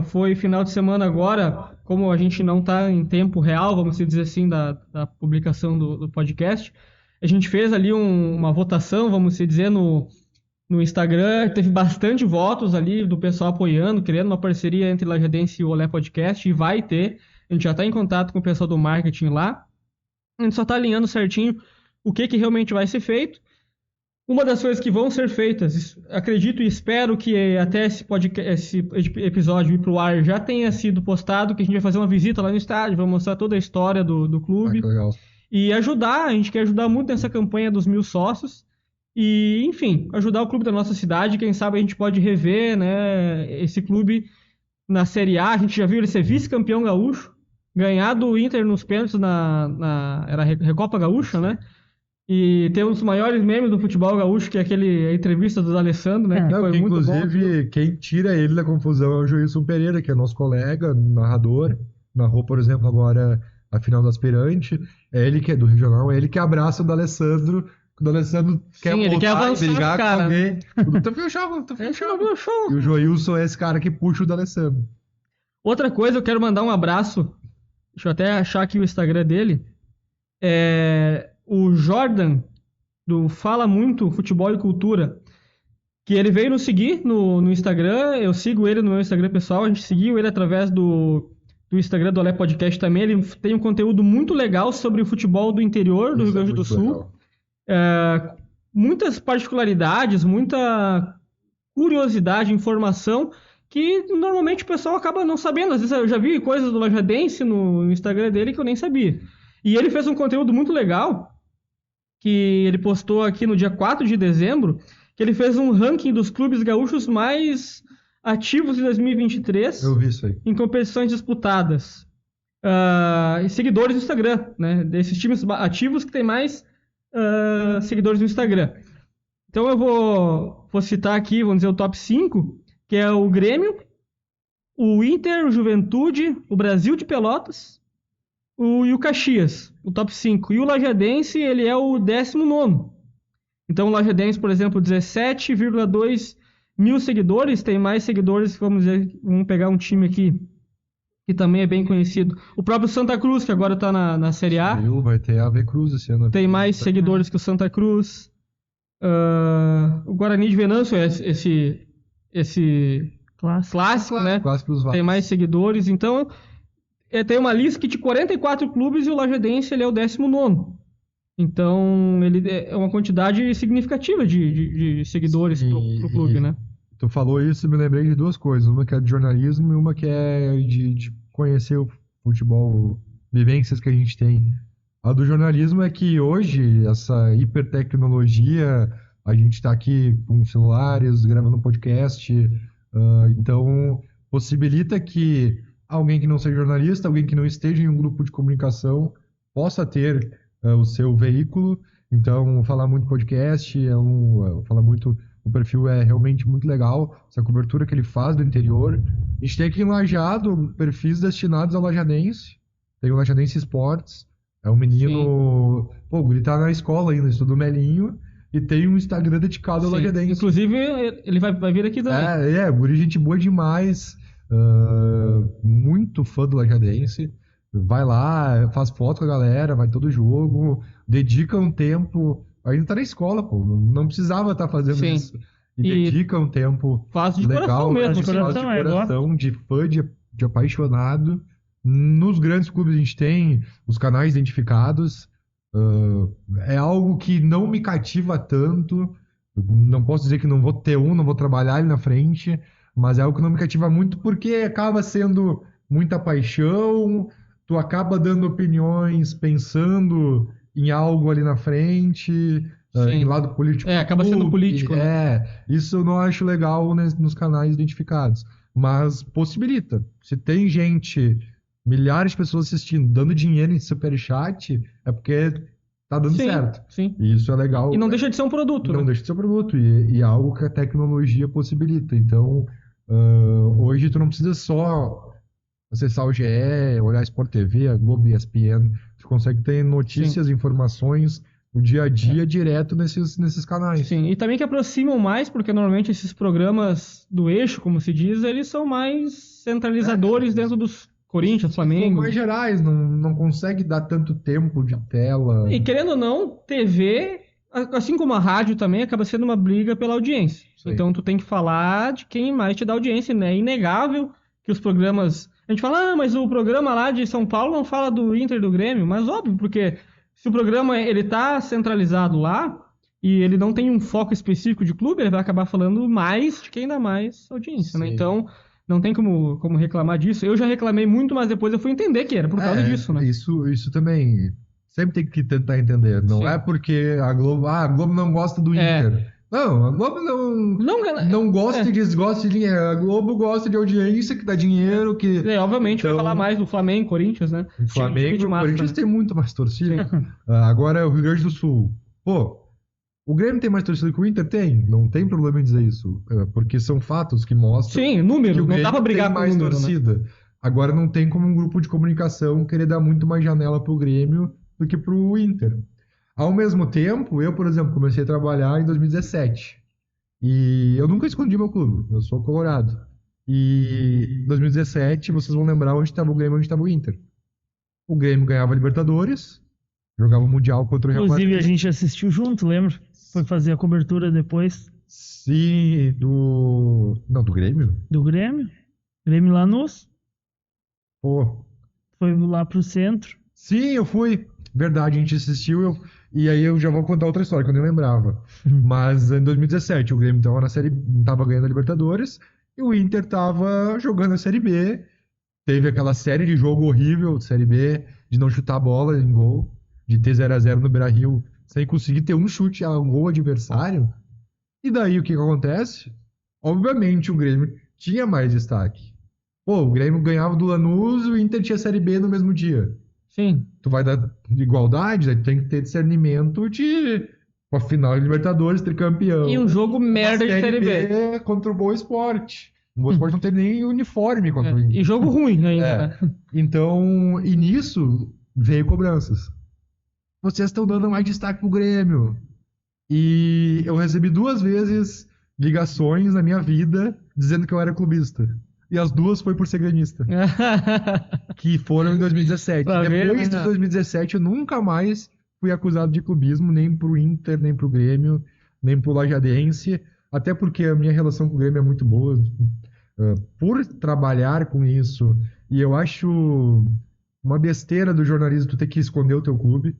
Foi final de semana agora, como a gente não está em tempo real, vamos dizer assim, da publicação do podcast, a gente fez ali uma votação, vamos dizer, no Instagram, teve bastante votos ali do pessoal apoiando, querendo uma parceria entre Lajadense e o Olé Podcast, e vai ter. A gente já está em contato com o pessoal do marketing lá. A gente só está alinhando certinho o que realmente vai ser feito. Uma das coisas que vão ser feitas, acredito e espero que até esse episódio ir pro ar já tenha sido postado, que a gente vai fazer uma visita lá no estádio, vai mostrar toda a história do clube. Que legal. e ajudar. A gente quer ajudar muito nessa campanha dos 1.000 sócios. E, enfim, ajudar o clube da nossa cidade. Quem sabe a gente pode rever, né, esse clube na Série A. A gente já viu ele ser vice-campeão gaúcho, ganhar do Inter nos pênaltis era a Recopa Gaúcha, né? E tem um dos maiores memes do futebol gaúcho, que é a entrevista do Alessandro, né? Que foi que, muito inclusive, bom. quem tira ele da confusão é o Joilson Pereira, que é nosso colega, narrador. Narrou, por exemplo, agora a final do Aspirante. É ele que é do Regional, é ele que abraça o D'Alessandro. O D'Alessandro quer Sim, ele quer voltar e avançar, brigar cara. com alguém. Tá fechado, tá A gente fechado. não viu o show. E o Joilson é esse cara que puxa o D'Alessandro. Outra coisa, eu quero mandar um abraço. Deixa eu até achar aqui o Instagram dele. É o Jordan, do Fala Muito Futebol e Cultura, que ele veio nos seguir no Instagram. Eu sigo ele no meu Instagram pessoal. A gente seguiu ele através do Instagram do Olé Podcast também. Ele tem um conteúdo muito legal sobre o futebol do interior do Rio Grande do Sul. Muitas particularidades, muita curiosidade, informação que normalmente o pessoal acaba não sabendo. Às vezes eu já vi coisas do Lajadense no Instagram dele que eu nem sabia. E ele fez um conteúdo muito legal, que ele postou aqui no dia 4 de dezembro, que ele fez um ranking dos clubes gaúchos mais ativos de 2023. Eu vi isso aí. Em competições disputadas. E seguidores no Instagram, né? Desses times ativos que tem mais seguidores no Instagram. Então eu vou citar aqui, vamos dizer, o top 5, que é o Grêmio, o Inter, o Juventude, o Brasil de Pelotas e o Caxias, o top 5. E o Lajadense, ele é o 19º. Então o Lajadense, por exemplo, 17,2 mil seguidores, tem mais seguidores, vamos pegar um time aqui que também é bem conhecido. O próprio Santa Cruz, que agora está na Série A. Vai ter a AV Cruz esse ano. Tem mais seguidores que o Santa Cruz. O Guarani de Venâncio é esse clássico, né? Clássico tem mais seguidores. Então, tem uma lista de 44 clubes e o Lajadense ele é o 19º. Então, ele é uma quantidade significativa de seguidores pro clube, né? Tu falou isso e me lembrei de duas coisas. Uma que é de jornalismo e uma que é de conhecer o futebol, vivências que a gente tem. A do jornalismo é que hoje, essa hipertecnologia, a gente está aqui com celulares, gravando um podcast, então possibilita que alguém que não seja jornalista, alguém que não esteja em um grupo de comunicação, possa ter o seu veículo. Então, falar muito podcast, falar muito, o perfil é realmente muito legal, essa cobertura que ele faz do interior. A gente tem aqui em Lajeado perfis destinados ao lajadense, tem o Lajadense Esportes, é um menino, pô, ele tá na escola ainda, estuda o Melinho, e tem um Instagram dedicado ao Lajadense. Inclusive, ele vai vir aqui também. Guri, gente boa demais, muito fã do Lajadense. Vai lá, faz foto com a galera, vai todo jogo, dedica um tempo. Ainda tá na escola, pô, não precisava estar fazendo isso. E dedica um tempo faz de legal, coração mesmo, faz de coração, de fã, de apaixonado. Nos grandes clubes a gente tem os canais identificados. É algo que não me cativa tanto. Não posso dizer que não vou ter não vou trabalhar ali na frente, mas é algo que não me cativa muito porque acaba sendo muita paixão. Tu acaba dando opiniões pensando em algo ali na frente, em lado político. Acaba sendo político, né? Isso eu não acho legal nos canais identificados. Mas possibilita. Se tem gente, milhares de pessoas assistindo, dando dinheiro em superchat, é porque tá dando certo. Sim. E isso é legal. E não deixa de ser um produto, Não né? deixa de ser um produto. E é algo que a tecnologia possibilita. Então, hoje tu não precisa só acessar o GE, olhar a Sport TV, a Globo, ESPN. Tu consegue ter notícias, informações, o dia a dia direto nesses canais. Sim, e também que aproximam mais, porque normalmente esses programas do eixo, como se diz, eles são mais centralizadores dentro dos Corinthians, Flamengo. São mais gerais, não consegue dar tanto tempo de tela. E querendo ou não, TV, assim como a rádio também, acaba sendo uma briga pela audiência. Sim. Então tu tem que falar de quem mais te dá audiência, né? É inegável que os programas... A gente fala, mas o programa lá de São Paulo não fala do Inter e do Grêmio. Mas óbvio, porque se o programa ele tá centralizado lá e ele não tem um foco específico de clube, ele vai acabar falando mais de quem dá mais audiência, né? Então, não tem como reclamar disso. Eu já reclamei muito, mas depois eu fui entender que era por causa disso, né? Isso também. Sempre tem que tentar entender. Não Sim. é porque a Globo não gosta do Inter. Não, a Globo não gosta e desgosta de dinheiro. A Globo gosta de audiência, que dá dinheiro, que... Obviamente vai Então, falar mais do Flamengo, Corinthians, né? o Flamengo e o Corinthians tem muito mais torcida. Sim. Agora é o Rio Grande do Sul. Pô, o Grêmio tem mais torcida que o Inter? Tem. Não tem problema em dizer isso. Porque são fatos que mostram Sim, que número. o Não dá pra Grêmio brigar tem com o mais número, né? torcida. Agora não tem como um grupo de comunicação querer dar muito mais janela pro Grêmio do que pro Inter. Ao mesmo tempo, eu, por exemplo, comecei a trabalhar em 2017. E eu nunca escondi meu clube. Eu sou colorado. E em 2017, vocês vão lembrar onde estava o Grêmio e onde estava o Inter. O Grêmio ganhava a Libertadores, jogava o Mundial contra o Real Inclusive, Madrid. a gente assistiu junto, lembra? Foi fazer a cobertura depois Sim, Não, do Grêmio? do Grêmio. Grêmio Lanús. Pô. Foi lá pro centro. Sim, eu fui. Verdade, a gente assistiu. E aí eu já vou contar outra história que eu nem lembrava. Mas em 2017, o Grêmio tava ganhando a Libertadores e o Inter tava jogando a Série B. Teve aquela série de jogo horrível de Série B, de não chutar a bola em gol, de ter 0x0 no Beira-Rio, sem conseguir ter um chute a gol adversário. E daí o que acontece? Obviamente o Grêmio tinha mais destaque. Pô, o Grêmio ganhava do Lanús e o Inter tinha Série B no mesmo dia. Sim. Tu vai dar igualdade, aí tu tem que ter discernimento de uma final de Libertadores, ter campeão. E um jogo merda de Série B. Contra o Boa Esporte. O Boa Esporte não tem nem uniforme contra o Inter. E jogo ruim ainda, É. né? Então, e nisso veio cobranças. Vocês estão dando mais destaque pro Grêmio. E eu recebi 2 vezes ligações na minha vida dizendo que eu era clubista. E as 2 foi por ser gremista. Que foram em 2017. Pra ver, Depois né? de 2017, eu nunca mais fui acusado de clubismo, nem pro Inter, nem pro Grêmio, nem pro Lajadense. Até porque a minha relação com o Grêmio é muito boa. Por trabalhar com isso, e eu acho uma besteira do jornalismo tu ter que esconder o teu clube.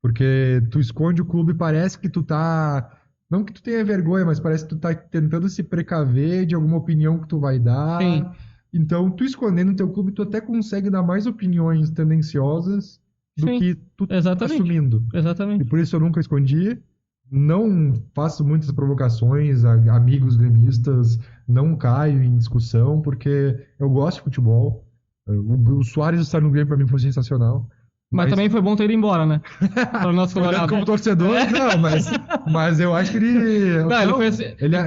Porque tu esconde o clube, parece que tu tá... Não que tu tenha vergonha, mas parece que tu tá tentando se precaver de alguma opinião que tu vai dar. Sim. Então, tu escondendo o teu clube, tu até consegue dar mais opiniões tendenciosas do Sim, que tu exatamente. assumindo. E Exatamente. por isso eu nunca escondi. Não faço muitas provocações a amigos gremistas, não caio em discussão, porque eu gosto de futebol. O Suárez estar no Grêmio pra mim foi sensacional. Mas também foi bom ter ido embora, né? Para o nosso Olhando Colorado. como torcedor, não, mas eu acho que ele. Não, ele foi assim-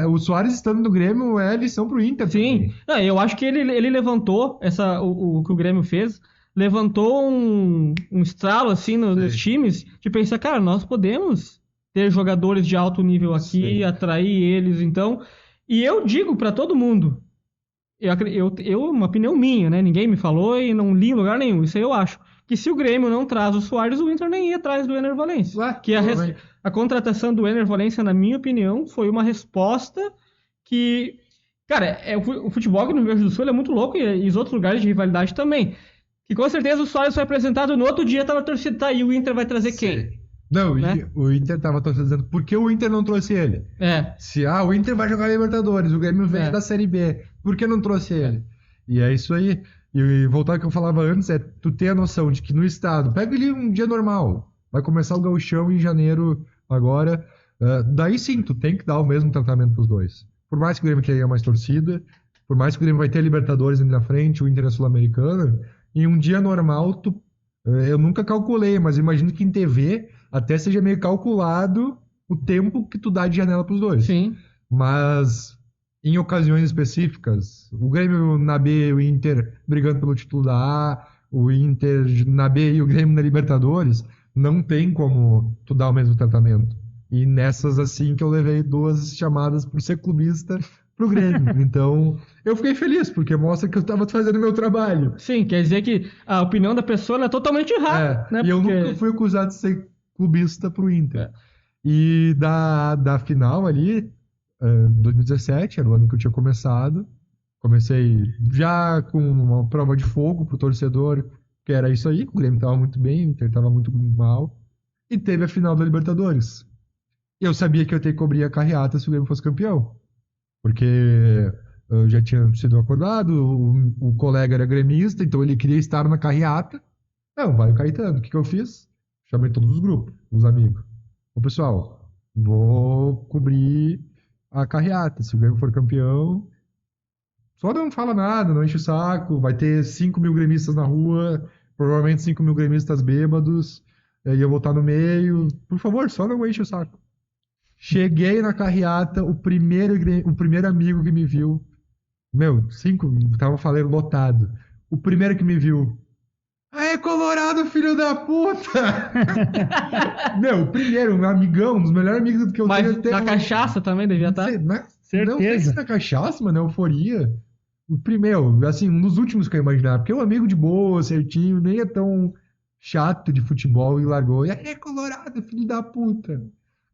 o Suárez estando no Grêmio é lição pro Inter. Sim. também. Não, eu acho que ele levantou o que o Grêmio fez, levantou um estralo assim nos times de pensar, cara, nós podemos ter jogadores de alto nível aqui, Sim. atrair eles, então. E eu digo pra todo mundo, uma opinião minha, né? Ninguém me falou e não li em lugar nenhum. Isso aí eu acho. Que se o Grêmio não traz o Suárez, o Inter nem ia atrás do Ener Valencia. Ué, Que provavelmente. a contratação do Ener Valencia, na minha opinião, foi uma resposta que... Cara, o futebol aqui no Rio Grande do Sul ele é muito louco e os outros lugares de rivalidade também. Que com certeza o Suárez foi apresentado no outro dia, tava a torcida, tá aí, o Inter vai trazer quem? Não, Né? o Inter tava dizendo, por que o Inter não trouxe ele? É, Se o Inter vai jogar Libertadores, o Grêmio vem É. da Série B, por que não trouxe ele? E é isso aí. E voltar ao que eu falava antes, é tu ter a noção de que no estado, pega ele um dia normal, vai começar o gauchão em janeiro agora, daí sim, tu tem que dar o mesmo tratamento pros dois. Por mais que o Grêmio tenha mais torcida, por mais que o Grêmio vai ter a Libertadores ali na frente, o Inter é sul-americana, em um dia normal, eu nunca calculei, mas imagino que em TV até seja meio calculado o tempo que tu dá de janela pros dois. sim. Mas em ocasiões específicas, o Grêmio na B, o Inter brigando pelo título da A, o Inter na B e o Grêmio na Libertadores, não tem como tu dar o mesmo tratamento. E nessas assim que eu levei 2 chamadas por ser clubista pro Grêmio. Então, eu fiquei feliz, porque mostra que eu tava fazendo o meu trabalho. Sim, quer dizer que a opinião da pessoa ela é totalmente errada, né? E eu Porque- nunca fui acusado de ser clubista pro Inter. E da final ali, 2017, era o ano que eu tinha começado. Comecei já com uma prova de fogo pro torcedor, que era isso aí. O Grêmio tava muito bem, o Inter tava muito mal. E teve a final da Libertadores. Eu sabia que eu ia ter que cobrir a carreata se o Grêmio fosse campeão. Porque eu já tinha sido acordado, o colega era gremista, então ele queria estar na carreata. Não, vai o Caetano. O que eu fiz? chamei todos os grupos, os amigos. Ô, pessoal, vou cobrir a carreata. Se o Grêmio for campeão, só não fala nada, não enche o saco. Vai ter 5 mil gremistas na rua, provavelmente 5 mil gremistas bêbados, e eu vou estar no meio. Por favor, só não enche o saco. Cheguei na carreata, o primeiro amigo que me viu, tava falando lotado. O primeiro que me viu, é Colorado, filho da puta! O primeiro, meu amigão, um dos melhores amigos que eu Mas tenho até na hoje. cachaça também devia estar. Não sei se na cachaça, mas na euforia. O primeiro, assim, um dos últimos que eu imaginava. Porque é um amigo de boa, certinho, nem é tão chato de futebol e largou. E aí, Colorado, filho da puta.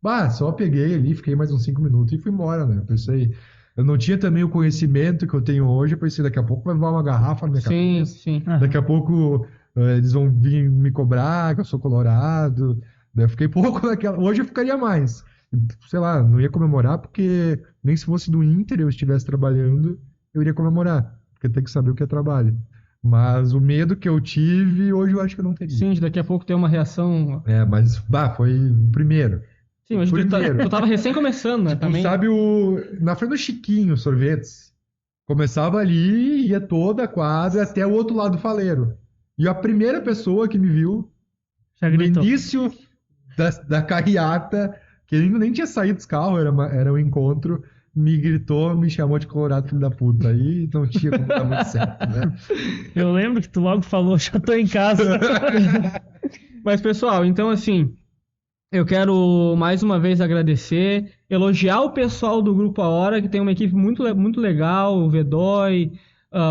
Bah, só peguei ali, fiquei mais uns 5 minutos e fui embora, né? Eu pensei, eu não tinha também o conhecimento que eu tenho hoje. Eu pensei, daqui a pouco vai voar uma garrafa na minha cabeça. Sim. Daqui a pouco eles vão vir me cobrar, que eu sou colorado. Daí eu fiquei pouco naquela. Hoje eu ficaria mais. Sei lá, não ia comemorar, porque nem se fosse do Inter eu estivesse trabalhando, eu iria comemorar. Porque tem que saber o que é trabalho. Mas o medo que eu tive, hoje eu acho que eu não teria. Sim, daqui a pouco ter uma reação. Mas foi o primeiro. Sim, mas tu tava recém começando, né? Também. Sabe na frente do Chiquinho, sorvetes. Começava ali, ia toda a quadra até o outro lado do faleiro. E a primeira pessoa que me viu Já no gritou. início da carreata, que ainda nem tinha saído dos carros, era um encontro, me gritou, me chamou de Colorado, filho da puta. Aí não tinha como dar muito certo, né? Eu lembro que tu logo falou, já tô em casa. Mas, pessoal, então assim, eu quero mais uma vez agradecer, elogiar o pessoal do Grupo A Hora, que tem uma equipe muito legal, o Vedói,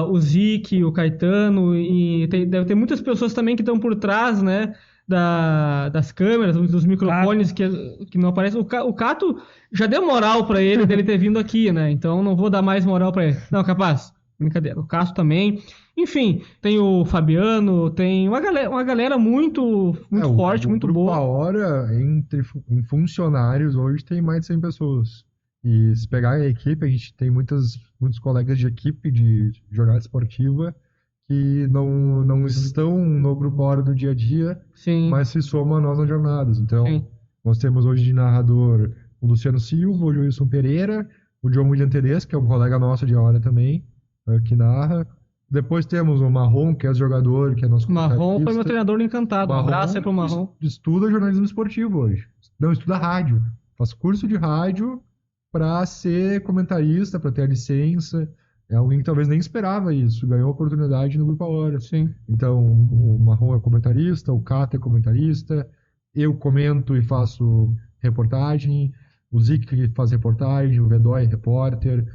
o Zic, o Caetano, e deve ter muitas pessoas também que estão por trás, né, das câmeras, dos microfones que não aparecem. O Cato já deu moral pra ele dele ter vindo aqui, né, então não vou dar mais moral pra ele. Não, capaz, brincadeira. O Cato também. Enfim, tem o Fabiano, tem uma galera muito forte, muito boa. A Hora, em funcionários, hoje tem mais de 100 pessoas. E se pegar a equipe, a gente tem muitos colegas de equipe de jornada esportiva que não estão no Grupo A Hora do dia a dia, Sim. mas se somam a nós nas jornadas. Então, Sim. nós temos hoje de narrador o Luciano Silva, o Wilson Pereira, o John William Tedesco, que é um colega nosso de hora também, que narra. Depois temos o Marrom, que é jogador, que é nosso Marrom foi meu treinador no Encantado. Um abraço aí pro Marrom. Estuda jornalismo esportivo hoje. Não, estuda rádio. Faz curso de rádio para ser comentarista, para ter a licença. É alguém que talvez nem esperava isso. Ganhou a oportunidade no Grupo A Hora. Sim. Então, o Marrom é comentarista, o Cato é comentarista, eu comento e faço reportagem, o Zic faz reportagem, o Vedói é repórter.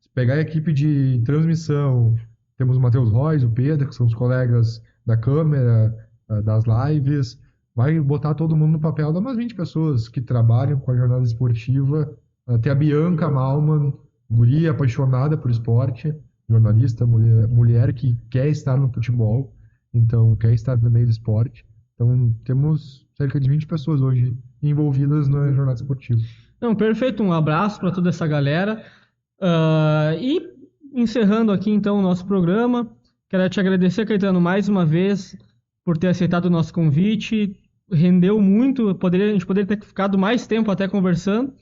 Se pegar a equipe de transmissão, temos o Matheus Reis, o Pedro, que são os colegas da câmera, das lives. Vai botar todo mundo no papel, dá umas 20 pessoas que trabalham com a jornada esportiva. Tem a Bianca Malman, guria apaixonada por esporte, jornalista, mulher que quer estar no futebol, então quer estar no meio do esporte. Então temos cerca de 20 pessoas hoje envolvidas na jornada esportiva. Não, perfeito, um abraço para toda essa galera. E encerrando aqui então o nosso programa, quero te agradecer, Caetano, mais uma vez por ter aceitado o nosso convite. Rendeu muito, a gente poderia ter ficado mais tempo até conversando,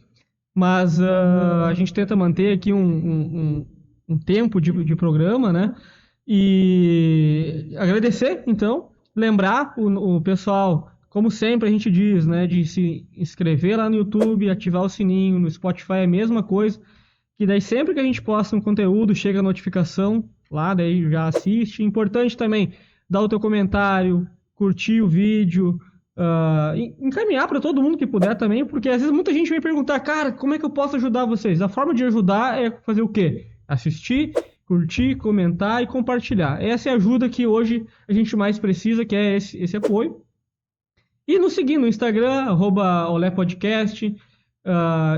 mas a gente tenta manter aqui um tempo de programa, né? E agradecer, então, lembrar o pessoal, como sempre a gente diz, né, de se inscrever lá no YouTube, ativar o sininho, no Spotify é a mesma coisa, que daí sempre que a gente posta um conteúdo, chega a notificação lá, daí já assiste. Importante também dar o teu comentário, curtir o vídeo, encaminhar para todo mundo que puder também, porque às vezes muita gente vem perguntar, cara, como é que eu posso ajudar vocês? A forma de ajudar é fazer o quê? Assistir, curtir, comentar e compartilhar. Essa é a ajuda que hoje a gente mais precisa, que é esse apoio. E nos seguir no Instagram, @olepodcast.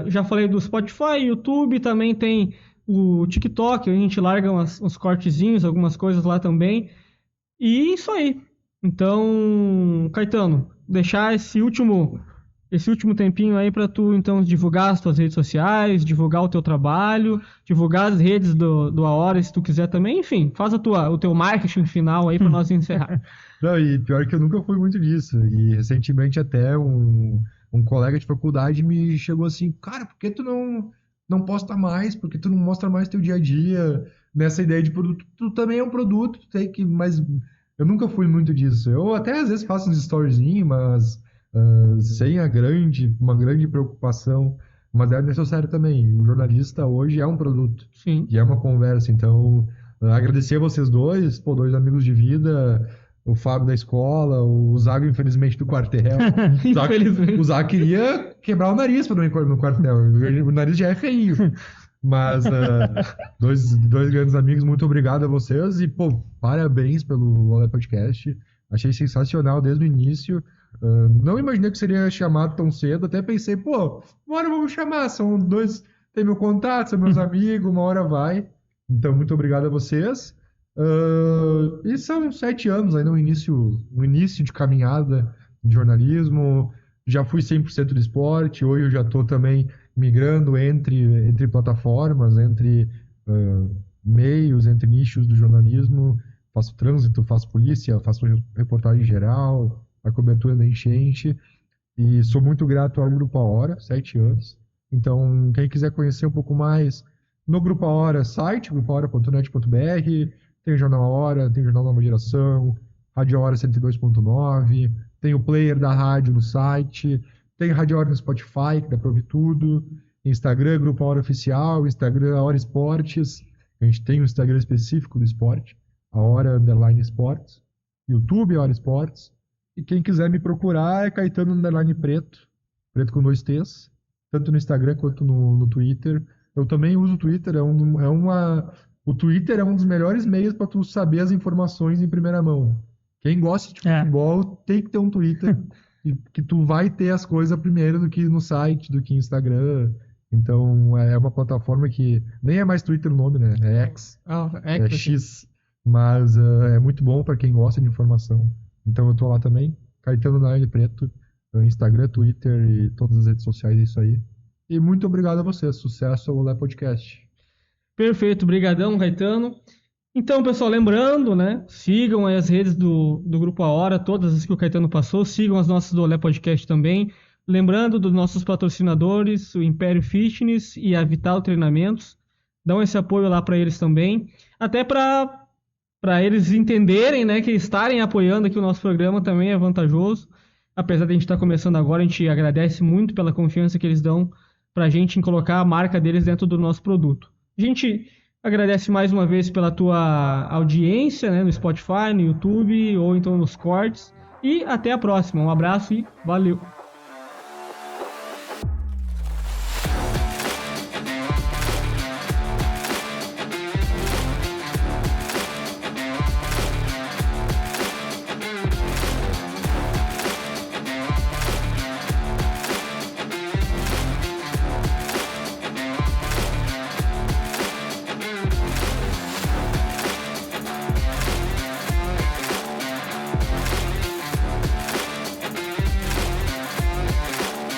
Já falei do Spotify, YouTube, também tem o TikTok, a gente larga uns cortezinhos, algumas coisas lá também. E isso aí. Então, Caetano, deixar esse último esse último tempinho aí pra tu, então, divulgar as tuas redes sociais, divulgar o teu trabalho, divulgar as redes do Aora, se tu quiser também. Enfim, faz o teu marketing final aí pra nós encerrar. Não, e pior que eu nunca fui muito disso. E recentemente até um colega de faculdade me chegou assim, cara, por que tu não posta mais? Por que tu não mostra mais teu dia a dia nessa ideia de produto? Tu também é um produto, tu tem que... Mas eu nunca fui muito disso. Eu até às vezes faço uns storyzinhos, mas sem uma grande preocupação. Mas é necessário também. O jornalista hoje é um produto. Sim. E é uma conversa. Então, agradecer a vocês dois, pô, dois amigos de vida, o Fábio da escola, o Zago, infelizmente, do quartel. Infelizmente. O Zago queria quebrar o nariz para não ir no quartel. O nariz já é feio. Mas dois grandes amigos, muito obrigado a vocês. E, pô, parabéns pelo Olé Podcast. Achei sensacional desde o início. Não imaginei que seria chamado tão cedo. Até pensei, pô, uma hora vamos chamar. São dois, tem meu contato, são meus amigos, uma hora vai. Então, muito obrigado a vocês. E são 7 anos ainda, um início de caminhada de jornalismo. Já fui 100% do esporte, hoje eu já estou também migrando entre plataformas, entre meios, entre nichos do jornalismo. Faço trânsito, faço polícia, faço reportagem geral, a cobertura da enchente. E sou muito grato ao Grupo A Hora, 7 anos. Então, quem quiser conhecer um pouco mais, no Grupo A Hora, site, grupoahora.net.br, tem o Jornal A Hora, tem o Jornal Nova Geração, Rádio A Hora 102.9, tem o player da rádio no site, tem Rádio A Hora no Spotify, que dá pra ouvir tudo, Instagram, Grupo A Hora Oficial, Instagram A Hora Esportes, a gente tem um Instagram específico do esporte, A Hora _ Esportes, YouTube A Hora Esportes, e quem quiser me procurar é Caetano _ Preto com 2 T's, tanto no Instagram quanto no Twitter. Eu também uso o Twitter, o Twitter é um dos melhores meios para tu saber as informações em primeira mão. Quem gosta de futebol tem que ter um Twitter, que tu vai ter as coisas primeiro do que no site, do que no Instagram. Então é uma plataforma que nem é mais Twitter o nome, né? É X, é X, mas é muito bom para quem gosta de informação. Então eu tô lá também, Caetano _ Preto, Instagram, Twitter e todas as redes sociais, é isso aí. E muito obrigado a você, sucesso ao Olé Podcast. Perfeito, brigadão, Caetano. Então, pessoal, lembrando, né, sigam aí as redes do Grupo A Hora, todas as que o Caetano passou, sigam as nossas do Olé Podcast também. Lembrando dos nossos patrocinadores, o Império Fitness e a Vital Treinamentos. Dão esse apoio lá para eles também, até para eles entenderem, né, que estarem apoiando aqui o nosso programa também é vantajoso. Apesar de a gente estar começando agora, a gente agradece muito pela confiança que eles dão para a gente em colocar a marca deles dentro do nosso produto. A gente agradece mais uma vez pela tua audiência, né, no Spotify, no YouTube ou então nos cortes. E até a próxima. Um abraço e valeu!